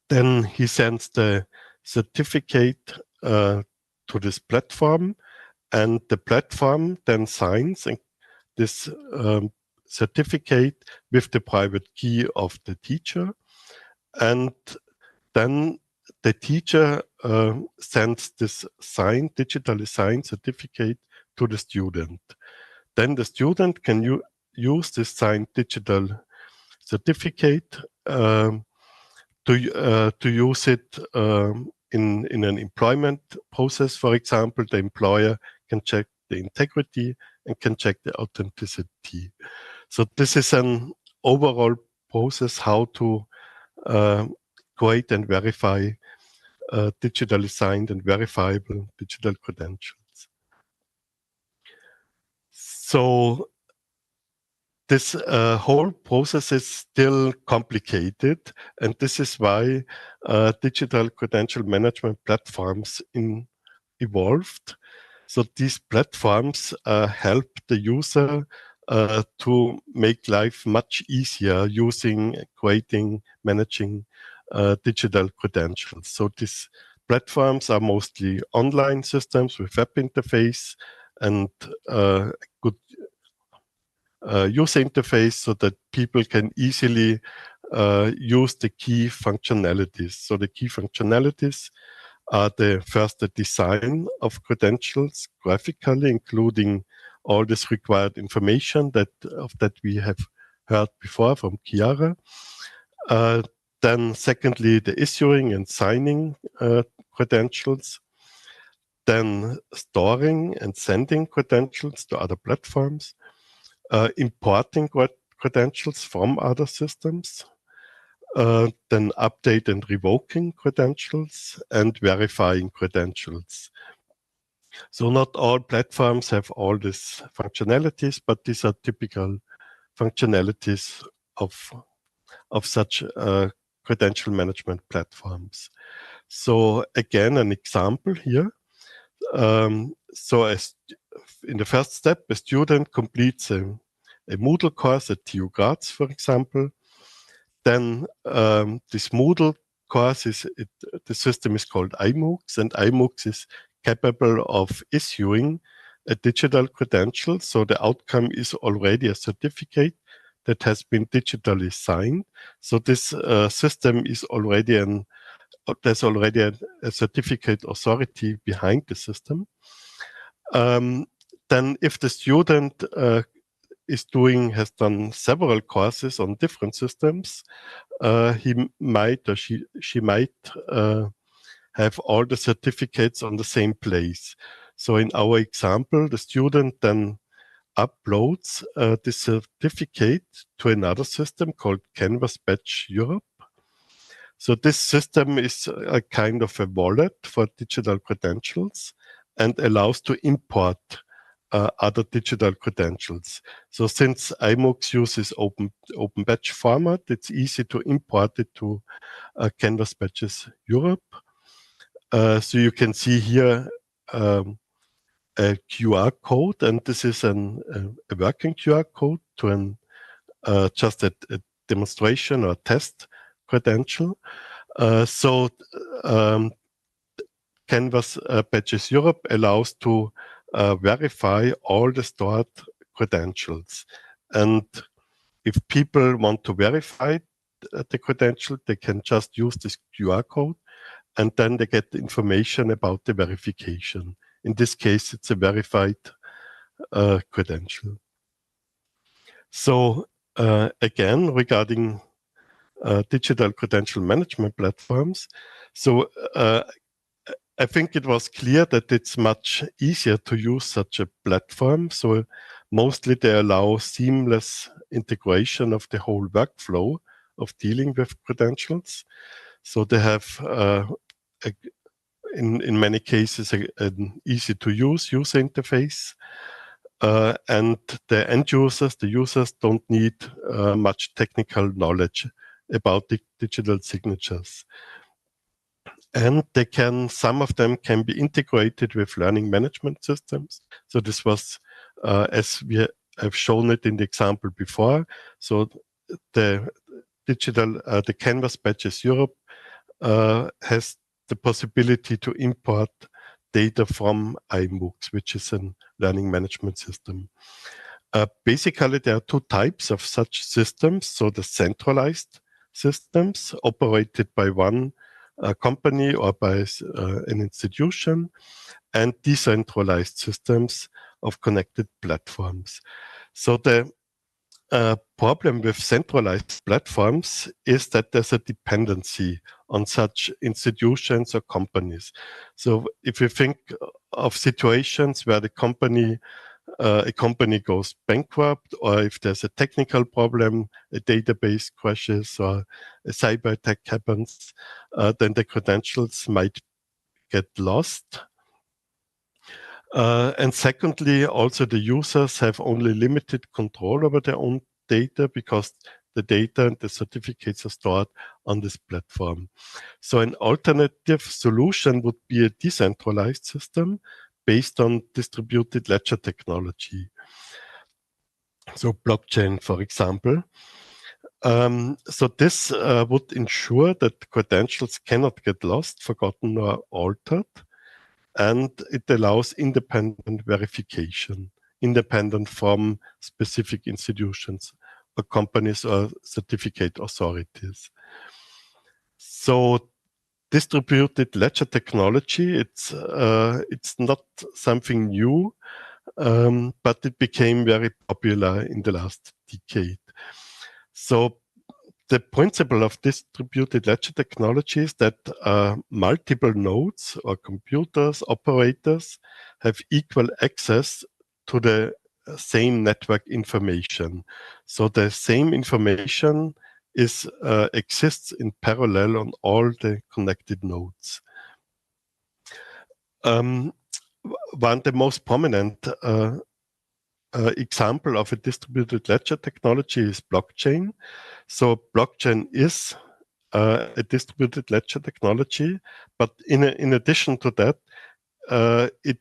Then he sends the certificate to this platform, and the platform then signs this certificate with the private key of the teacher. And then the teacher sends this digitally signed certificate to the student. Then the student can use this signed digital certificate to use it in an employment process. For example, the employer can check the integrity and can check the authenticity. So this is an overall process how to create and verify digitally signed and verifiable digital credentials. So this whole process is still complicated, and this is why digital credential management platforms evolved. So these platforms help the user to make life much easier using, creating, managing digital credentials. So these platforms are mostly online systems with web interface and good user interface so that people can easily use the key functionalities. So the key functionalities are the design of credentials graphically, including all this required information that we have heard before from Chiara. Then secondly, the issuing and signing credentials. Then storing and sending credentials to other platforms. Importing credentials from other systems, then update and revoking credentials, and verifying credentials. So not all platforms have all these functionalities, but these are typical functionalities of such credential management platforms. So again, an example here. So in the first step, a student completes a Moodle course at TU Graz, for example. Then this Moodle course the system is called iMOOCs, and iMOOCs is capable of issuing a digital credential. So the outcome is already a certificate that has been digitally signed. So this system is already there's already a certificate authority behind the system. Then if the student has done several courses on different systems, he might or she might have all the certificates on the same place. So in our example, the student then uploads the certificate to another system called Canvas Badge Europe. So this system is a kind of a wallet for digital credentials and allows to import other digital credentials. So since iMOOCs uses open badge format, it's easy to import it to Canvas Badges Europe. So you can see here a QR code, and this is a working QR code to just a demonstration or test credential. So Canvas Badges Europe allows to verify all the stored credentials. And if people want to verify the credential, they can just use this QR code, and then they get the information about the verification. In this case, it's a verified credential. So again, regarding digital credential management platforms, so I think it was clear that it's much easier to use such a platform. So mostly they allow seamless integration of the whole workflow of dealing with credentials. So they have, in many cases, an easy to use user interface. And the end users, the users don't need much technical knowledge about the digital signatures. And some of them can be integrated with learning management systems. So this was, as we have shown it in the example before. So the Canvas Badges Europe has the possibility to import data from iMOOCs, which is a learning management system. Basically, there are two types of such systems. So the centralized systems operated by one company or by an institution, and decentralized systems of connected platforms. So the problem with centralized platforms is that there's a dependency on such institutions or companies. So if you think of situations where a company goes bankrupt, or if there's a technical problem, a database crashes or a cyber attack happens, then the credentials might get lost. And secondly, also the users have only limited control over their own data because the data and the certificates are stored on this platform. So an alternative solution would be a decentralized system based on distributed ledger technology. So blockchain, for example. So this would ensure that credentials cannot get lost, forgotten, or altered. And it allows independent verification, independent from specific institutions or companies or certificate authorities. So distributed ledger technology, it's not something new, but it became very popular in the last decade. So the principle of distributed ledger technology is that multiple nodes or computers, operators have equal access to the same network information. So the same information exists in parallel on all the connected nodes. One of the most prominent example of a distributed ledger technology is blockchain. So blockchain is a distributed ledger technology, but in addition to that, it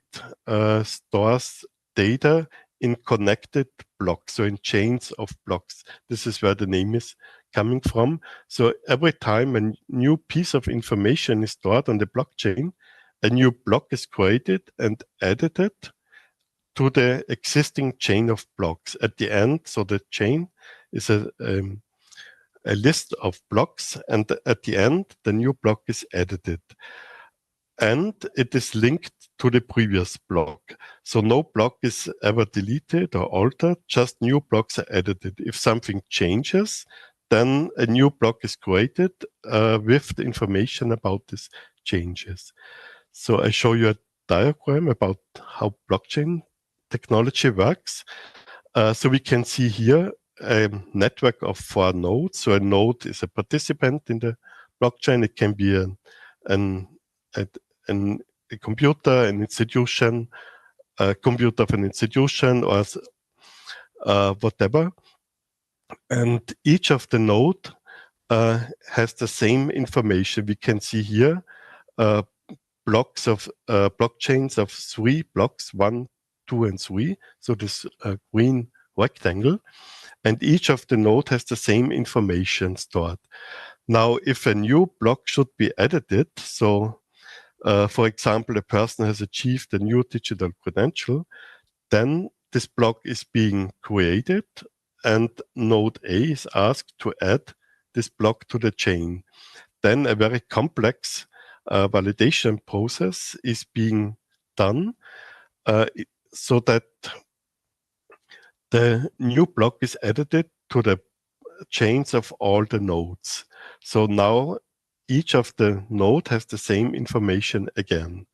stores data in connected blocks, so in chains of blocks. This is where the name is coming from. So every time a new piece of information is stored on the blockchain, a new block is created and edited to the existing chain of blocks at the end. So the chain is a list of blocks, and at the end, the new block is edited. And it is linked to the previous block. So no block is ever deleted or altered, just new blocks are edited. If something changes, then a new block is created with the information about these changes. So I show you a diagram about how blockchain technology works. So we can see here a network of 4 nodes. So a node is a participant in the blockchain. It can be a computer, an institution, a computer of an institution, or whatever. And each of the node has the same information. We can see here blocks of blockchains of 3 blocks, 1, 2, and 3. So this green rectangle. And each of the node has the same information stored. Now, if a new block should be edited, so for example, a person has achieved a new digital credential, then this block is being created and node A is asked to add this block to the chain. Then a very complex validation process is being done so that the new block is edited to the chains of all the nodes. So now each of the node has the same information again.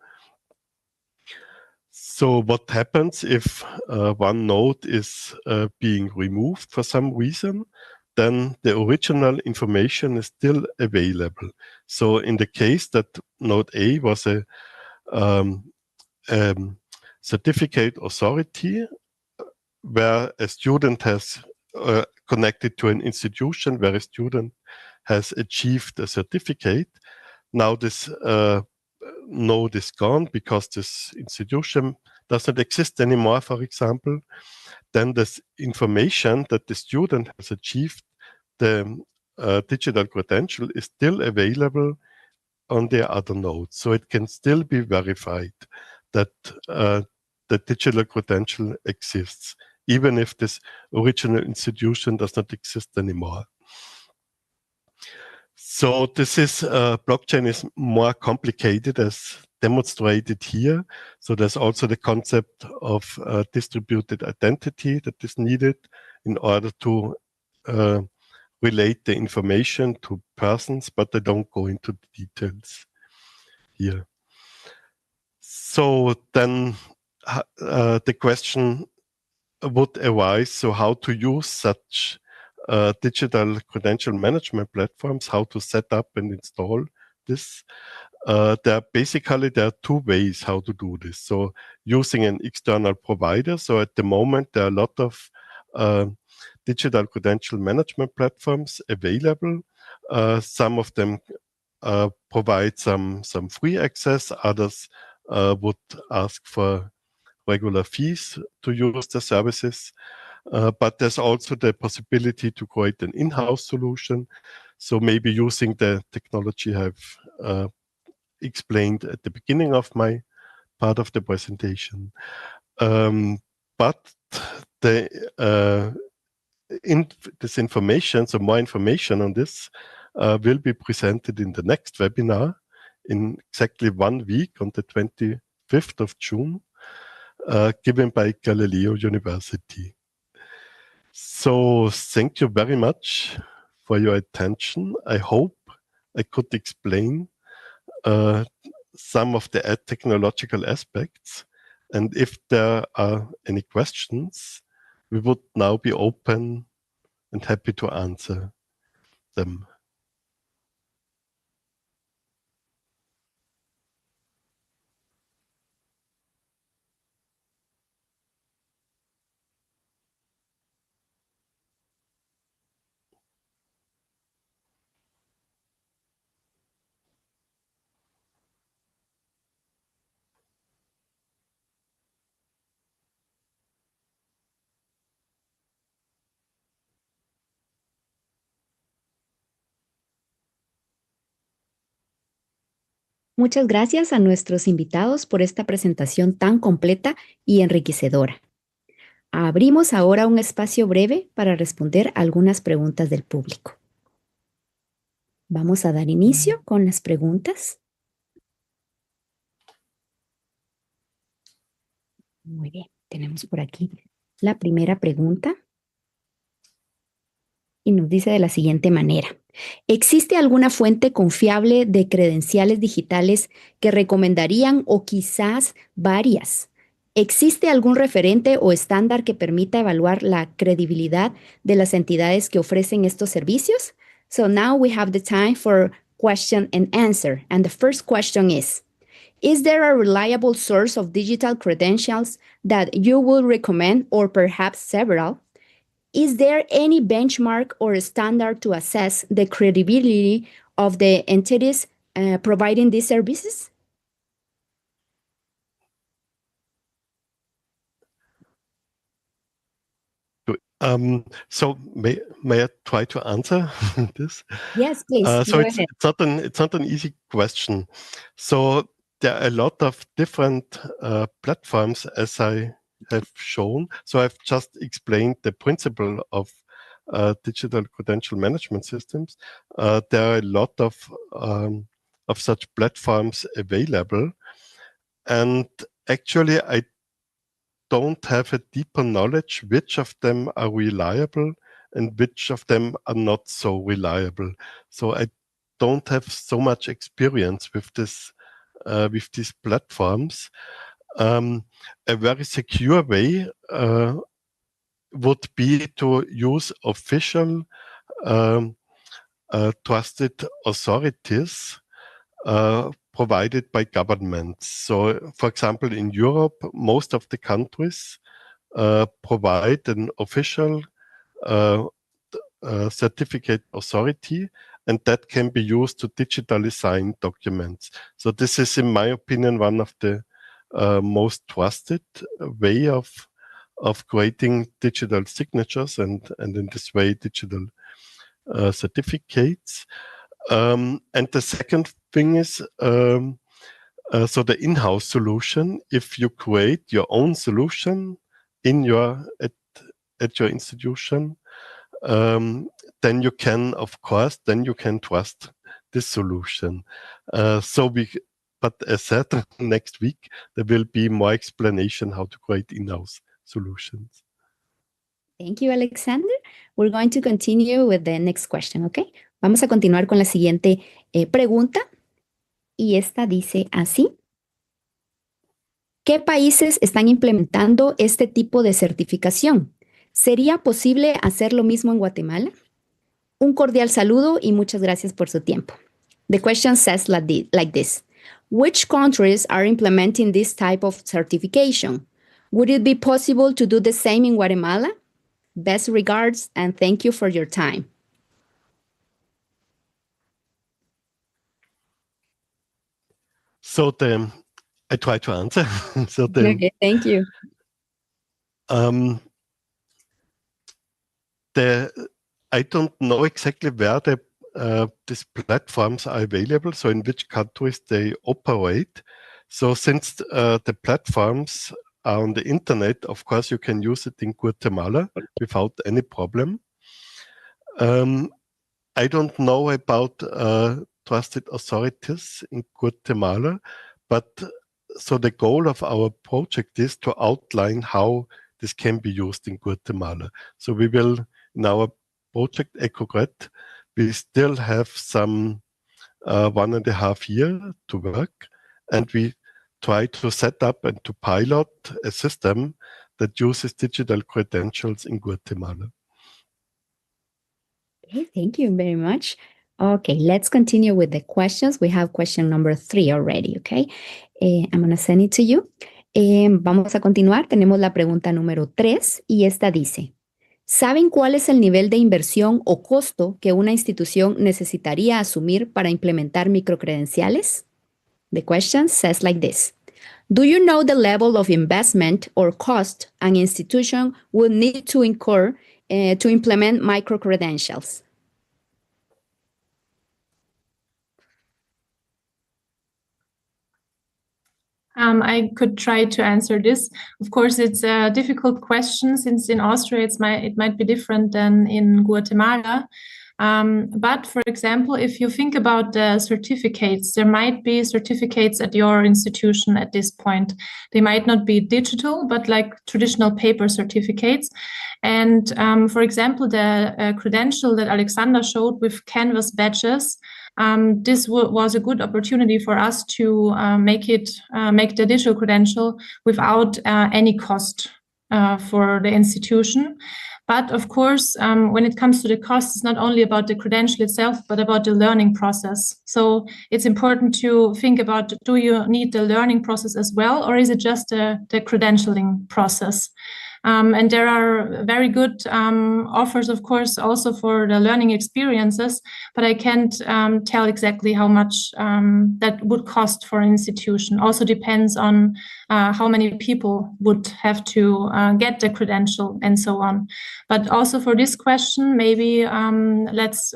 So what happens if one node is being removed for some reason? Then the original information is still available. So in the case that node A was a certificate authority, where a student has connected to an institution where a student has achieved a certificate. Now this node is gone because this institution doesn't exist anymore, for example. Then this information that the student has achieved the digital credential is still available on the other nodes. So it can still be verified that the digital credential exists, even if this original institution does not exist anymore. So this is, blockchain is more complicated as demonstrated here. So there's also the concept of distributed identity that is needed in order to relate the information to persons, but I don't go into the details here. So then the question would arise, so how to use such digital credential management platforms, how to set up and install this. There are two ways how to do this. So using an external provider. So at the moment, there are a lot of digital credential management platforms available. Some of them provide some free access. Others would ask for regular fees to use the services. But there's also the possibility to create an in-house solution. So maybe using the technology I've explained at the beginning of my part of the presentation. But this information, so more information on this will be presented in the next webinar in exactly 1 week on the 25th of June, given by Galileo University. So thank you very much for your attention. I hope I could explain some of the technological aspects. And if there are any questions, we would now be open and happy to answer them. Muchas gracias a nuestros invitados por esta presentación tan completa y enriquecedora. Abrimos ahora un espacio breve para responder algunas preguntas del público. Vamos a dar inicio con las preguntas. Muy bien, tenemos por aquí la primera pregunta. Y nos dice de la siguiente manera: ¿existe alguna fuente confiable de credenciales digitales que recomendarían o quizás varias? ¿Existe algún referente o estándar que permita evaluar la credibilidad de las entidades que ofrecen estos servicios? So now we have the time for question and answer. And the first question is there a reliable source of digital credentials that you would recommend, or perhaps several? Is there any benchmark or standard to assess the credibility of the entities providing these services? So may I try to answer this? Yes, please. So it's not an easy question. So there are a lot of different platforms, as I have shown. So I've just explained the principle of digital credential management systems. There are a lot of such platforms available, and actually I don't have a deeper knowledge which of them are reliable and which of them are not so reliable. So I don't have so much experience with this with these platforms. A very secure way would be to use official trusted authorities provided by governments. So, for example, in Europe, most of the countries provide an official certificate authority, and that can be used to digitally sign documents. So this is, in my opinion, one of the most trusted way of creating digital signatures and in this way digital certificates. And the second thing is so the in-house solution. If you create your own solution in at your institution, then you can, of course, trust this solution. But as said, next week there will be more explanation how to create in-house solutions. Thank you, Alexander. We're going to continue with the next question, okay? Vamos a continuar con la siguiente pregunta. Y esta dice así: ¿qué países están implementando este tipo de certificación? ¿Sería posible hacer lo mismo en Guatemala? Un cordial saludo y muchas gracias por su tiempo. The question says like this. Which countries are implementing this type of certification? Would it be possible to do the same in Guatemala? Best regards and thank you for your time. So I try to answer. Okay, thank you. I don't know exactly where these platforms are available, so in which countries they operate. So since the platforms are on the internet, of course, you can use it in Guatemala without any problem. I don't know about trusted authorities in Guatemala, but so the goal of our project is to outline how this can be used in Guatemala. So we will, in our project EcoGrid, we still have some 1.5 years to work, and we try to set up and to pilot a system that uses digital credentials in Guatemala. Okay, thank you very much. Okay, let's continue with the questions. We have question number 3 already, okay? I'm going to send it to you. Vamos a continuar. Tenemos la pregunta número 3 y esta dice, ¿saben cuál es el nivel de inversión o costo que una institución necesitaría asumir para implementar microcredenciales? The question says like this. Do you know the level of investment or cost an institution will need to incur to implement microcredentials? I could try to answer this. Of course, it's a difficult question since in Austria it might be different than in Guatemala. But for example, if you think about the certificates, there might be certificates at your institution at this point. They might not be digital, but like traditional paper certificates. And for example, the credential that Alexander showed with Canvas badges, this was a good opportunity for us to make the digital credential without any cost for the institution. But of course, when it comes to the cost, it's not only about the credential itself, but about the learning process. So it's important to think about, do you need the learning process as well, or is it just the credentialing process? And there are very good offers, of course, also for the learning experiences, but I can't tell exactly how much that would cost for an institution. Also depends on how many people would have to get the credential and so on. But also for this question, maybe let's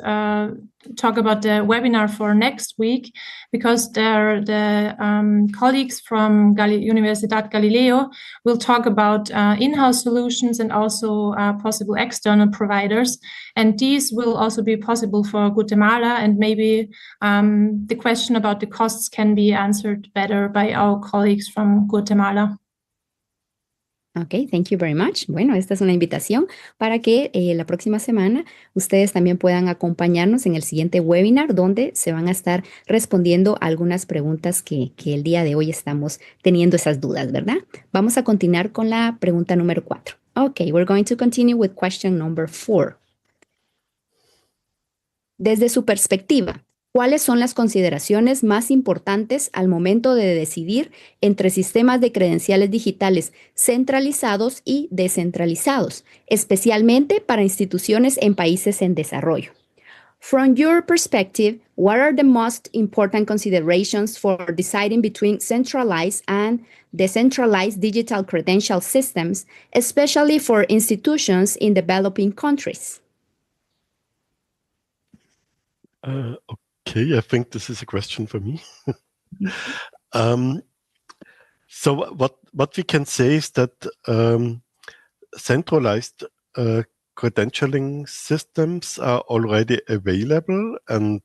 talk about the webinar for next week, because the colleagues from Universidad Galileo will talk about in-house solutions and also possible external providers. And these will also be possible for Guatemala, and maybe the question about the costs can be answered better by our colleagues from Guatemala. Ok, thank you very much. Bueno, esta es una invitación para que la próxima semana ustedes también puedan acompañarnos en el siguiente webinar, donde se van a estar respondiendo algunas preguntas que el día de hoy estamos teniendo esas dudas, ¿verdad? Vamos a continuar con la pregunta número 4. Ok, we're going to continue with question number 4. Desde su perspectiva, ¿cuáles son las consideraciones más importantes al momento de decidir entre sistemas de credenciales digitales centralizados y descentralizados, especialmente para instituciones en países en desarrollo? From your perspective, what are the most important considerations for deciding between centralized and decentralized digital credential systems, especially for institutions in developing countries? Okay, I think this is a question for me. So what we can say is that centralized credentialing systems are already available and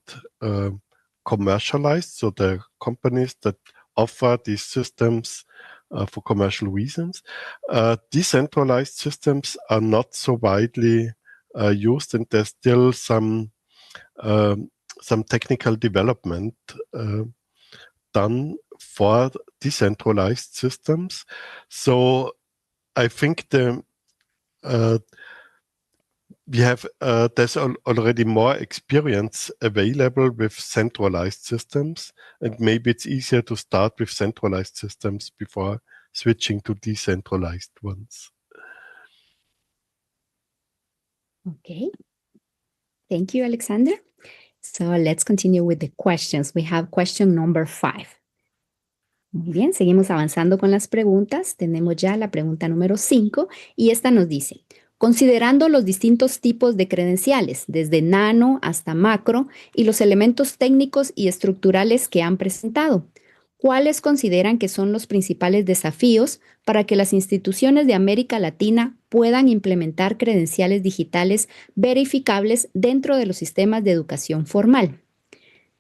commercialized. So the companies that offer these systems for commercial reasons. Decentralized systems are not so widely used, and there's still some technical development done for decentralized systems. So I think we have there's already more experience available with centralized systems, and maybe it's easier to start with centralized systems before switching to decentralized ones. Okay. Thank you, Alexander. So let's continue with the questions. We have question number 5. Muy bien, seguimos avanzando con las preguntas. Tenemos ya la pregunta número 5 y esta nos dice, considerando los distintos tipos de credenciales, desde nano hasta macro, y los elementos técnicos y estructurales que han presentado, ¿cuáles consideran que son los principales desafíos para que las instituciones de América Latina puedan implementar credenciales digitales verificables dentro de los sistemas de educación formal?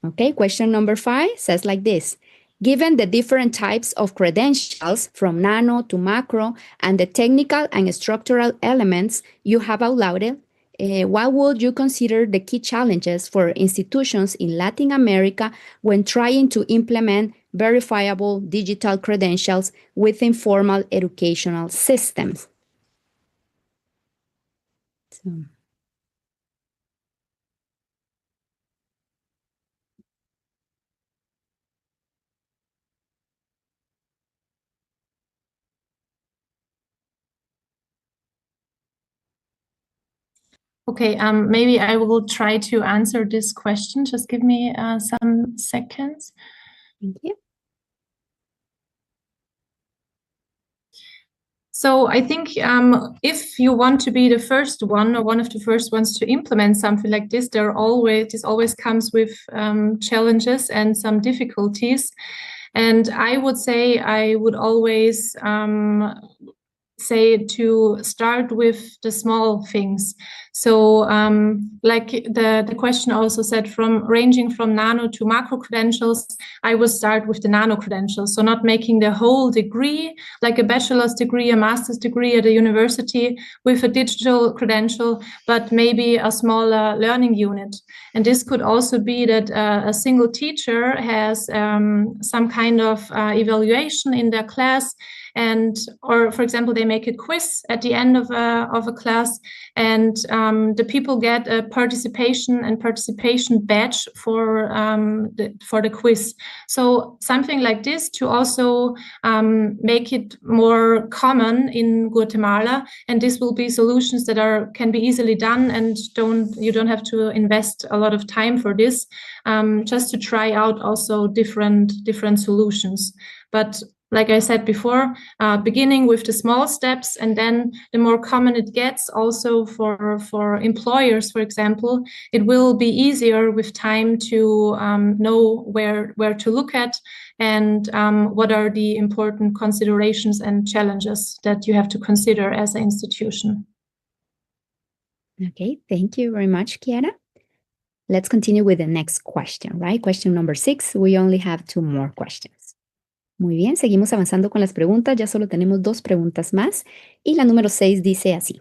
Okay, question number 5 says like this. Given the different types of credentials from nano to macro and the technical and structural elements you have outlined, what would you consider the key challenges for institutions in Latin America when trying to implement verifiable digital credentials within formal educational systems? So. Okay, maybe I will try to answer this question. Just give me some seconds. Thank you. So I think if you want to be the first one or one of the first ones to implement something like this, this always comes with challenges and some difficulties. And I would say I would always say to start with the small things. So like the question also said, ranging from nano to macro credentials, I would start with the nano credentials. So not making the whole degree, like a bachelor's degree, a master's degree at a university with a digital credential, but maybe a smaller learning unit. And this could also be that a single teacher has some kind of evaluation in their class, or for example, they make a quiz at the end of a class, and the people get a participation badge for the quiz. So something like this to also make it more common in Guatemala, and this will be solutions that can be easily done, and you don't have to invest a lot of time for this, just to try out also different solutions. But like I said before, beginning with the small steps, and then the more common it gets, also for employers, for example, it will be easier with time to know where to look at and what are the important considerations and challenges that you have to consider as an institution. Okay, thank you very much, Chiara. Let's continue with the next question, right? Question number 6. We only have 2 more questions. Muy bien, seguimos avanzando con las preguntas. Ya solo tenemos 2 preguntas más. Y la número 6 dice así.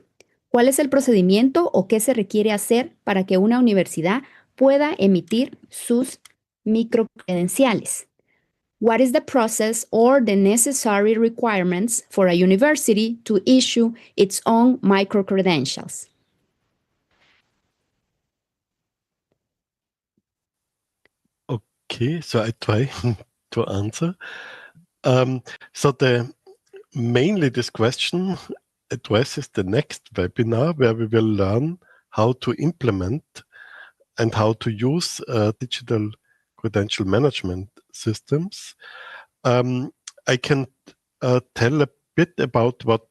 ¿Cuál es el procedimiento o qué se requiere hacer para que una universidad pueda emitir sus microcredenciales? What is the process or the necessary requirements for a university to issue its own microcredentials? Okay, so I try to answer. So mainly this question addresses the next webinar where we will learn how to implement and how to use digital credential management systems. I can tell a bit about what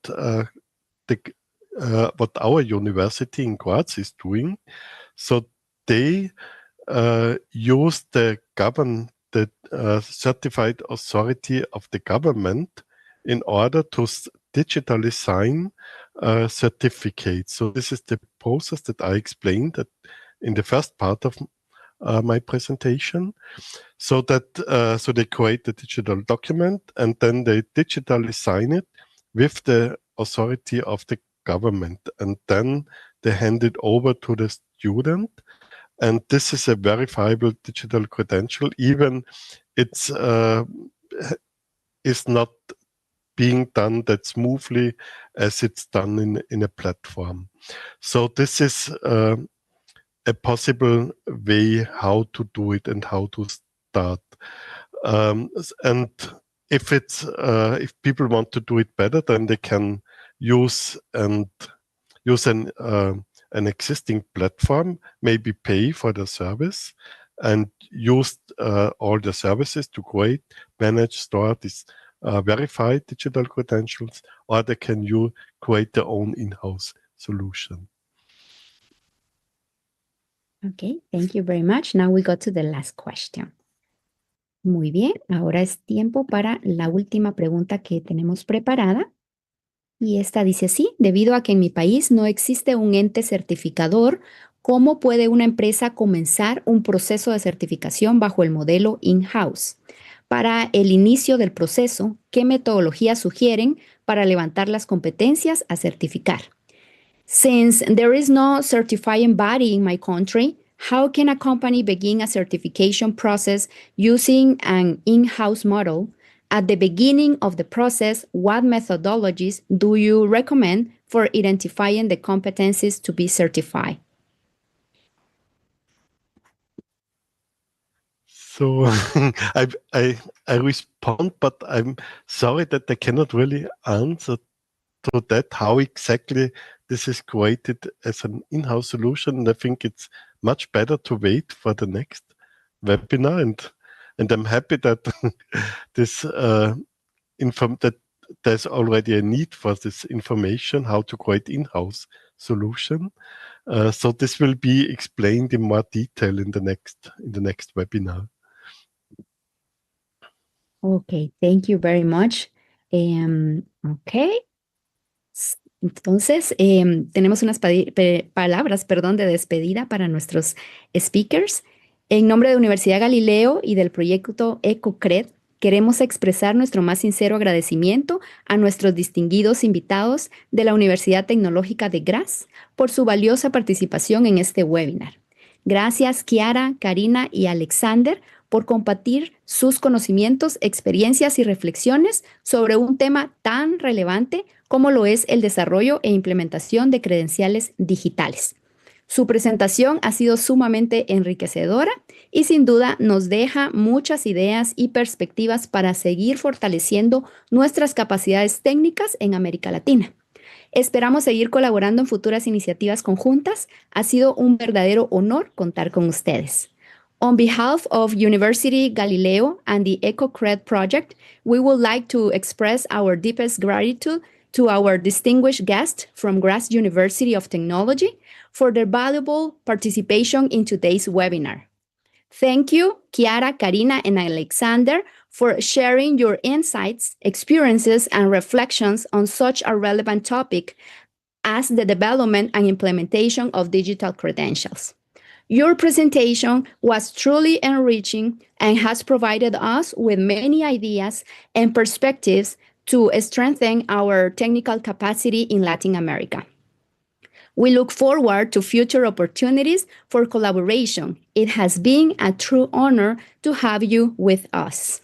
our university in Graz is doing. So they use the certified authority of the government in order to digitally sign certificates. So this is the process that I explained in the first part of my presentation. So that so they create the digital document and then they digitally sign it with the authority of the government, and then they hand it over to the student. And this is a verifiable digital credential, even it's is not being done that smoothly as it's done in a platform. So this is a possible way how to do it and how to start. And if people want to do it better, then they can use an existing platform, maybe pay for the service, and use all the services to create, manage, store these verified digital credentials, or they can create their own in-house solution. Okay, thank you very much. Now we go to the last question. Muy bien, ahora es tiempo para la última pregunta que tenemos preparada. Y esta dice así: debido a que en mi país no existe un ente certificador, ¿cómo puede una empresa comenzar un proceso de certificación bajo el modelo in-house? Para el inicio del proceso, ¿qué metodologías sugieren para levantar las competencias a certificar? Since there is no certifying body in my country, how can a company begin a certification process using an in-house model? At the beginning of the process, what methodologies do you recommend for identifying the competencies to be certified? So I respond, but I'm sorry that I cannot really answer to that, how exactly this is created as an in-house solution. And I think it's much better to wait for the next webinar. And I'm happy that that there's already a need for this information, how to create in-house solution. So this will be explained in more detail in the next webinar. Okay, thank you very much. Okay. Entonces, tenemos unas palabras, de despedida para nuestros speakers. En nombre de Universidad Galileo y del proyecto EcoCred, queremos expresar nuestro más sincero agradecimiento a nuestros distinguidos invitados de la Universidad Tecnológica de Graz por su valiosa participación en este webinar. Gracias, Chiara, Karina y Alexander, por compartir sus conocimientos, experiencias y reflexiones sobre un tema tan relevante como lo es el desarrollo e implementación de credenciales digitales. Su presentación ha sido sumamente enriquecedora y sin duda nos deja muchas ideas y perspectivas para seguir fortaleciendo nuestras capacidades técnicas en América Latina. Esperamos seguir colaborando en futuras iniciativas conjuntas. Ha sido un verdadero honor contar con ustedes. On behalf of University Galileo and the EcoCred project, we would like to express our deepest gratitude to our distinguished guests from Graz University of Technology for their valuable participation in today's webinar. Thank you, Chiara, Karina, and Alexander, for sharing your insights, experiences, and reflections on such a relevant topic as the development and implementation of digital credentials. Your presentation was truly enriching and has provided us with many ideas and perspectives to strengthen our technical capacity in Latin America. We look forward to future opportunities for collaboration. It has been a true honor to have you with us.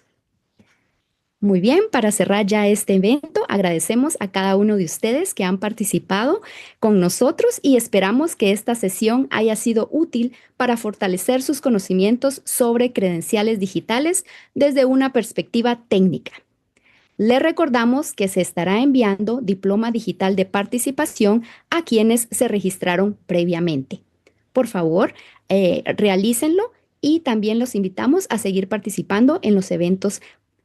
Muy bien, para cerrar ya este evento, agradecemos a cada uno de ustedes que han participado con nosotros y esperamos que esta sesión haya sido útil para fortalecer sus conocimientos sobre credenciales digitales desde una perspectiva técnica. Les recordamos que se estará enviando diploma digital de participación a quienes se registraron previamente. Por favor, realícenlo y también los invitamos a seguir participando en los eventos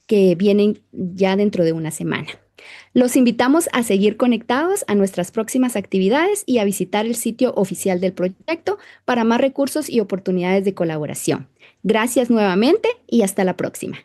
que vienen ya dentro de una semana. Los invitamos a seguir conectados a nuestras próximas actividades y a visitar el sitio oficial del proyecto para más recursos y oportunidades de colaboración. Gracias nuevamente y hasta la próxima.